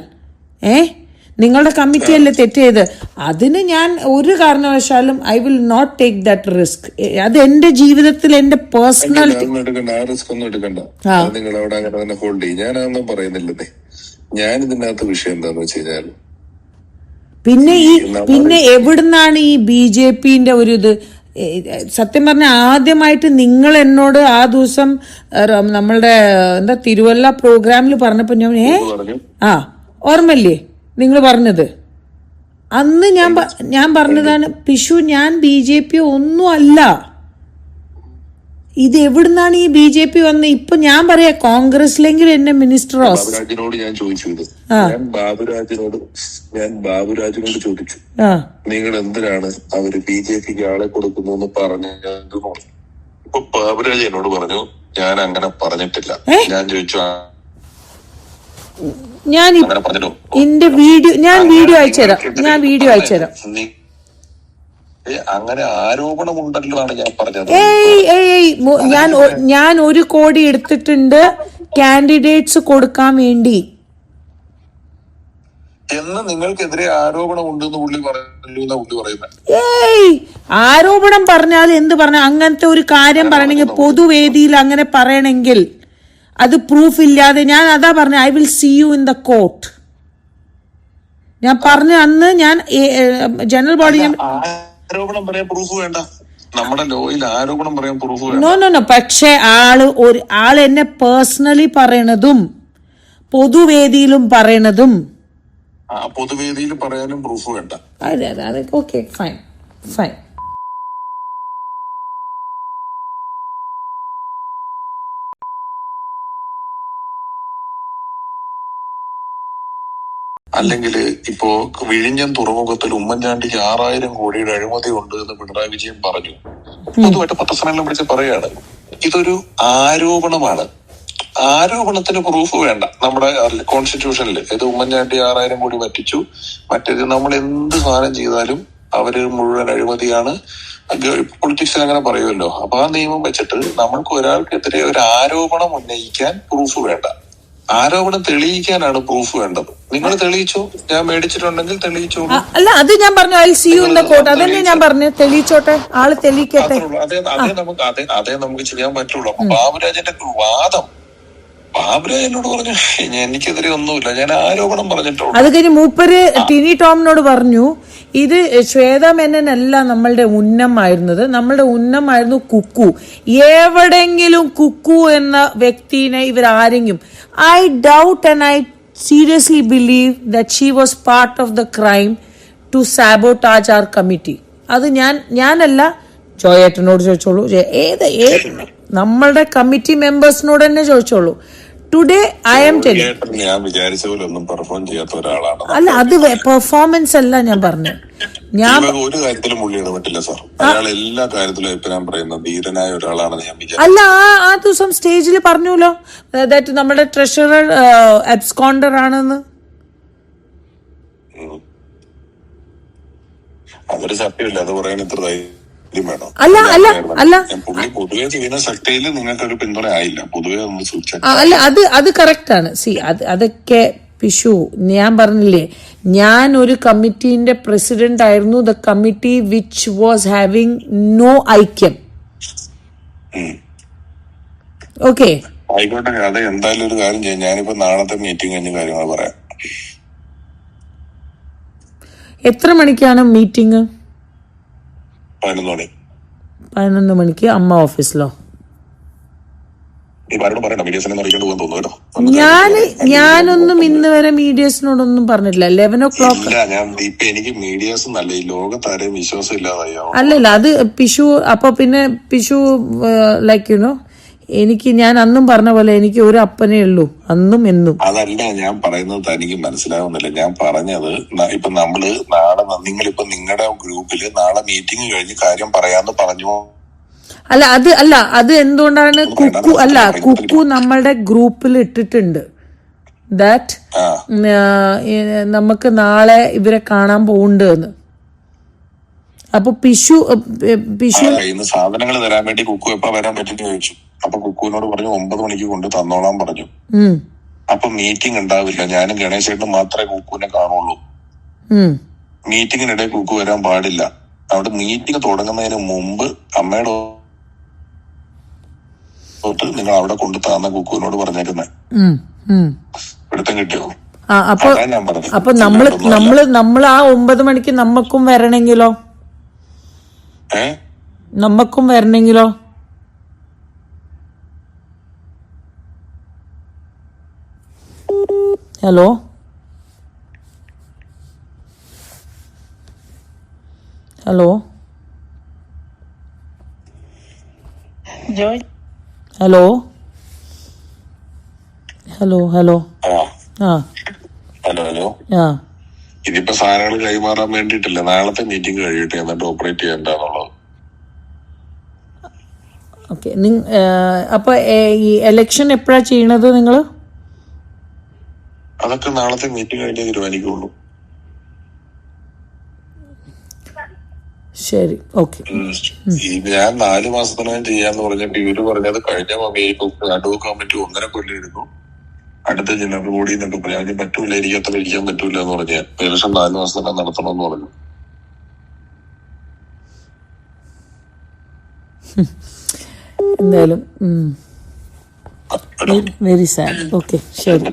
നിങ്ങളുടെ കമ്മിറ്റിയല്ലേ തെറ്റ് ചെയ്ത്. അതിന് ഞാൻ ഒരു കാരണവശാലും I will not take that risk. അത് എന്റെ ജീവിതത്തിൽ എന്റെ പേഴ്സണാലിറ്റി. ഞാൻ ഇതിനകത്ത് വിഷയം എന്താന്ന് വെച്ച് കഴിഞ്ഞാൽ, പിന്നെ എവിടുന്നാണ് ഈ BJPന്റെ ഒരു ഇത്? സത്യം പറഞ്ഞ ആദ്യമായിട്ട് നിങ്ങൾ എന്നോട് ആ ദിവസം നമ്മളുടെ തിരുവല്ല പ്രോഗ്രാമിൽ പറഞ്ഞപ്പോ ഓർമ്മല്ലേ നിങ്ങൾ പറഞ്ഞത്? അന്ന് ഞാൻ പറഞ്ഞതാണ് പിഷു, ഞാൻ BJP ഒന്നും അല്ല. ഇത് എവിടുന്നാണ് ഈ BJP വന്ന്? ഇപ്പൊ ഞാൻ പറയാ കോൺഗ്രസിലെങ്കിലും എന്നെ മിനിസ്റ്റർ ബാബുരാജിനോട് ഞാൻ ചോദിച്ചു. ഞാൻ ബാബുരാജിനോട് ചോദിച്ചു, നിങ്ങൾ എന്തിനാണ് അവര് BJPക്ക് ആളെ കൊടുക്കുന്നു എന്ന് പറഞ്ഞത്? ഇപ്പൊ ബാബുരാജ് എന്നോട് പറഞ്ഞു ഞാൻ അങ്ങനെ പറഞ്ഞിട്ടില്ല. ഞാൻ ചോദിച്ചു എന്റെ വീഡിയോ അയച്ചുതരാം. അങ്ങനെ ആരോപണമുണ്ടല്ലോ ആണ് ഞാൻ പറഞ്ഞത്. ഞാൻ 1 കോടി എടുത്തിട്ടുണ്ട് കാൻഡിഡേറ്റ്സ് കൊടുക്കാൻ വേണ്ടി എന്ന് നിങ്ങൾക്കെതിരെ ആരോപണം ഉണ്ടെന്ന് പുള്ളി പറയുന്നത്. ആരോപണം പറഞ്ഞാൽ എന്ത് പറഞ്ഞ അങ്ങനത്തെ ഒരു കാര്യം പറയണെങ്കിൽ പൊതുവേദിയിൽ അങ്ങനെ പറയണമെങ്കിൽ അത് പ്രൂഫ് ഇല്ലാതെ ഞാൻ അതാ പറഞ്ഞ I will see you in the court. ഞാൻ പറഞ്ഞ അന്ന് ഞാൻ ജനറൽ ബോഡി ആരോപണം പറയാൻ പ്രൂഫ് വേണ്ട. നമ്മുടെ ലോയിൽ ആരോപണം പറയാൻ പ്രൂഫ് വേണ്ട. നോ പക്ഷെ ആള് എന്നെ പേഴ്സണലി പറയണതും പൊതുവേദിയിലും പറയണതും പൊതുവേദിയിൽ പറയാനും പ്രൂഫ് വേണ്ട. അതെ ഓക്കെ ഫൈൻ. അല്ലെങ്കിൽ ഇപ്പോ വിഴിഞ്ഞം തുറമുഖത്തിൽ ഉമ്മൻചാണ്ടിക്ക് 6000 കോടിയുടെ അഴിമതി ഉണ്ട് എന്ന് പിണറായി വിജയൻ പറഞ്ഞു. പൊതുവായിട്ട് പത്രസമ്മേളനം വിളിച്ച് പറയാണ് ഇതൊരു ആരോപണമാണ്. ആരോപണത്തിന് പ്രൂഫ് വേണ്ട. നമ്മുടെ കോൺസ്റ്റിറ്റ്യൂഷനിൽ ഇത് ഉമ്മൻചാണ്ടി 6000 കോടി പറ്റിച്ചു, മറ്റേത് നമ്മൾ എന്ത് സാധനം ചെയ്താലും അവര് മുഴുവൻ അഴിമതിയാണ്, പൊളിറ്റിക്സിൽ അങ്ങനെ പറയുമല്ലോ. അപ്പൊ ആ നിയമം വെച്ചിട്ട് നമ്മൾക്ക് ഒരാൾക്കെതിരെ ഒരു ആരോപണം ഉന്നയിക്കാൻ പ്രൂഫ് വേണ്ട. ആരോപണം തെളിയിക്കാനാണ് പ്രൂഫ് വേണ്ടത്. നിങ്ങൾ തെളിയിച്ചോ, ഞാൻ മേടിച്ചിട്ടുണ്ടെങ്കിൽ തെളിയിച്ചോളൂ. അല്ല, അത് ഞാൻ പറഞ്ഞു I C U in the court. അതന്നെ ഞാൻ പറഞ്ഞു, തെളിയിച്ചോട്ടെ, ആള് തെളിയിക്കട്ടെ. അതേ നമുക്ക് ചെയ്യാൻ പറ്റുള്ളൂ. അപ്പൊ ബാബുരാജന്റെ വാദം, ബാബുരാജനോട് പറഞ്ഞു എനിക്കെതിരെ ഒന്നുമില്ല, ഞാൻ ആരോപണം പറഞ്ഞിട്ടുള്ളൂ. അത് കഴിഞ്ഞ് മൂപ്പര് ടിനി ടോമിനോട് പറഞ്ഞു, ഇത് ശ്വേത മേനനല്ല നമ്മളുടെ ഉന്നമായിരുന്നത്, നമ്മളുടെ ഉന്നമായിരുന്നു കുക്കു. എവിടെങ്കിലും കുക്കു എന്ന വ്യക്തിനെ ഇവരാരെങ്കിലും, I doubt and I seriously believe that she was part of the crime to sabotage our committee. അത് ഞാനല്ല, ജോയേട്ടനോട് ചോദിച്ചോളൂ, ഏത് നമ്മളുടെ കമ്മിറ്റി മെമ്പേഴ്സിനോട് തന്നെ ചോദിച്ചോളൂ. ടുഡേ ഐ എം ടെലിംഗ്, ഞാൻ വിചാരിച്ച പോലെ ഒന്നും പെർഫോം ചെയ്യാത്ത ഒരാളാണ്. അല്ല, അത് പെർഫോമൻസ് അല്ല ഞാൻ പറഞ്ഞു. ഞാൻ ഒരു കാര്യത്തിലും പുള്ളി ഇടപെട്ടില്ല സാർ. അയാൾ എല്ലാ കാര്യത്തിലും ഇപ്പൊ ഞാൻ പറയുന്നത് ധീരനായ ഒരാളാണെന്ന് ഞാൻ വിചാരിച്ചു. അല്ല, ആ ദിവസം സ്റ്റേജിൽ പറഞ്ഞല്ലോ ദാറ്റ് നമ്മുടെ ട്രഷറർ അബ്സ്കോണ്ടർ ആണെന്ന്. അതൊരു സത്യമില്ല, അത് പറയാൻ ഇത്ര ധൈര്യം വേണം. അല്ല പുള്ളി പൊതുവെ ചെയ്യുന്ന ശക്തിയിൽ നിങ്ങൾക്ക് ഒരു പിന്തുണ ആയില്ല, പൊതുവെ ഒന്ന് സൂക്ഷിച്ചു. അല്ല, അത് കറക്റ്റ് ആണ്. അതൊക്കെ പിഷു, ഞാൻ പറഞ്ഞില്ലേ, ഞാൻ ഒരു കമ്മിറ്റീന്റെ പ്രസിഡന്റ് ആയിരുന്നു. The committee which was having no ഐക്യം. ഓക്കെ, ആയിക്കോട്ടെ. അത് എന്തായാലും ഒരു കാര്യം ചെയ്യാം, ഞാനിപ്പോ നാളത്തെ മീറ്റിംഗ് കഴിഞ്ഞ കാര്യങ്ങൾ പറയാം. എത്ര മണിക്കാണ് മീറ്റിംഗ്? 11 മണി. 11 മണിക്ക് അമ്മ ഓഫീസിലോ? ഞാനൊന്നും ഇന്ന് വരെ മീഡിയസിനോടൊന്നും പറഞ്ഞിട്ടില്ല. 11 o'clock. എനിക്ക് മീഡിയാസ് നല്ല ഈ ലോകത്താരെയും വിശ്വാസം ഇല്ലാതായി. അല്ലല്ല, അത് പിഷു. അപ്പൊ പിന്നെ പിഷു ലൈക്ക് യുനോ, ഞാൻ അന്നും പറഞ്ഞ പോലെ എനിക്ക് ഒരു അപ്പനേ ഉള്ളൂ, അന്നും എന്നും. അതല്ല ഞാൻ പറയുന്നത്, തനിക്ക് മനസ്സിലാവുന്നില്ല. ഞാൻ പറഞ്ഞത് ഇപ്പൊ നമ്മള് നാളെ, നിങ്ങളിപ്പോ നിങ്ങളുടെ ഗ്രൂപ്പില് നാളെ മീറ്റിംഗ് കഴിഞ്ഞ് കാര്യം പറയാന്ന് പറഞ്ഞു. അത് എന്തുകൊണ്ടാണ് കുക്കു നമ്മളുടെ ഗ്രൂപ്പിൽ ഇട്ടിട്ടുണ്ട് ദാറ്റ് നമുക്ക് നാളെ ഇവരെ കാണാൻ പോകുന്നുണ്ട്. അപ്പൊ പിഷു സാധനങ്ങൾ തരാൻ വേണ്ടി കുക്കു എപ്പോ വരാൻ പറ്റുന്ന ചോദിച്ചു. അപ്പൊ കുക്കുവിനോട് പറഞ്ഞു 9 മണിക്ക് കൊണ്ട് തന്നോളാൻ പറഞ്ഞു. അപ്പൊ മീറ്റിംഗ് ഉണ്ടാവില്ല, ഞാനും ഗണേശേട്ടനും മാത്രമേ കുക്കുവിനെ കാണുള്ളൂ. മീറ്റിംഗിനിടെ കുക്കു വരാൻ പാടില്ല. അവിടെ മീറ്റിംഗ് തുടങ്ങുന്നതിന് മുമ്പ് അമ്മയുടെ നിങ്ങൾ അവിടെ കൊണ്ട് താന്ന കുക്കുവിനോട് പറഞ്ഞേക്കുന്നേ. പിടുത്തം കിട്ടിയോ? അപ്പൊ നമ്മള് ആ 9 മണിക്ക് നമ്മക്കും വരണെങ്കിലോ? നമ്മക്കും വരണെങ്കിലോ? Hello, hello, hello, hello, hello. Hello. ഇതിപ്പോ സാധനങ്ങൾ കൈമാറാൻ വേണ്ടിട്ടില്ല, നാളത്തെ മീറ്റിംഗ് കഴിയട്ടെ, എന്നിട്ട് ഓപ്പറേറ്റ് ചെയ്യണ്ടെന്നുള്ളത്. ഓക്കെ. അപ്പൊ ഈ എലക്ഷൻ എപ്പോഴാ ചെയ്യണത് നിങ്ങള്? അതൊക്കെ നാളത്തെ മീറ്റിംഗ് കഴിഞ്ഞേ തീരുമാനിക്കുള്ളൂ. ശരി, ഓക്കെ. ഞാൻ 4 മാസത്തിനകം ചെയ്യാന്ന് പറഞ്ഞിട്ട് ഇവര് പറഞ്ഞത് കഴിഞ്ഞ അഡ്വോ കമ്മിറ്റി 1.5 കൊല്ലം അടുത്ത ജനറൽ ബോഡി എന്നൊക്കെ പറയാം. അതിന് പറ്റൂല, എനിക്ക് അത്ര ഇരിക്കാൻ പറ്റൂല എന്ന് പറഞ്ഞ ഏകദേശം 4 മാസത്തിനകം നടത്തണമെന്ന് പറഞ്ഞു. എന്തായാലും വെരി സാഡ്. ഓക്കെ, ശരി.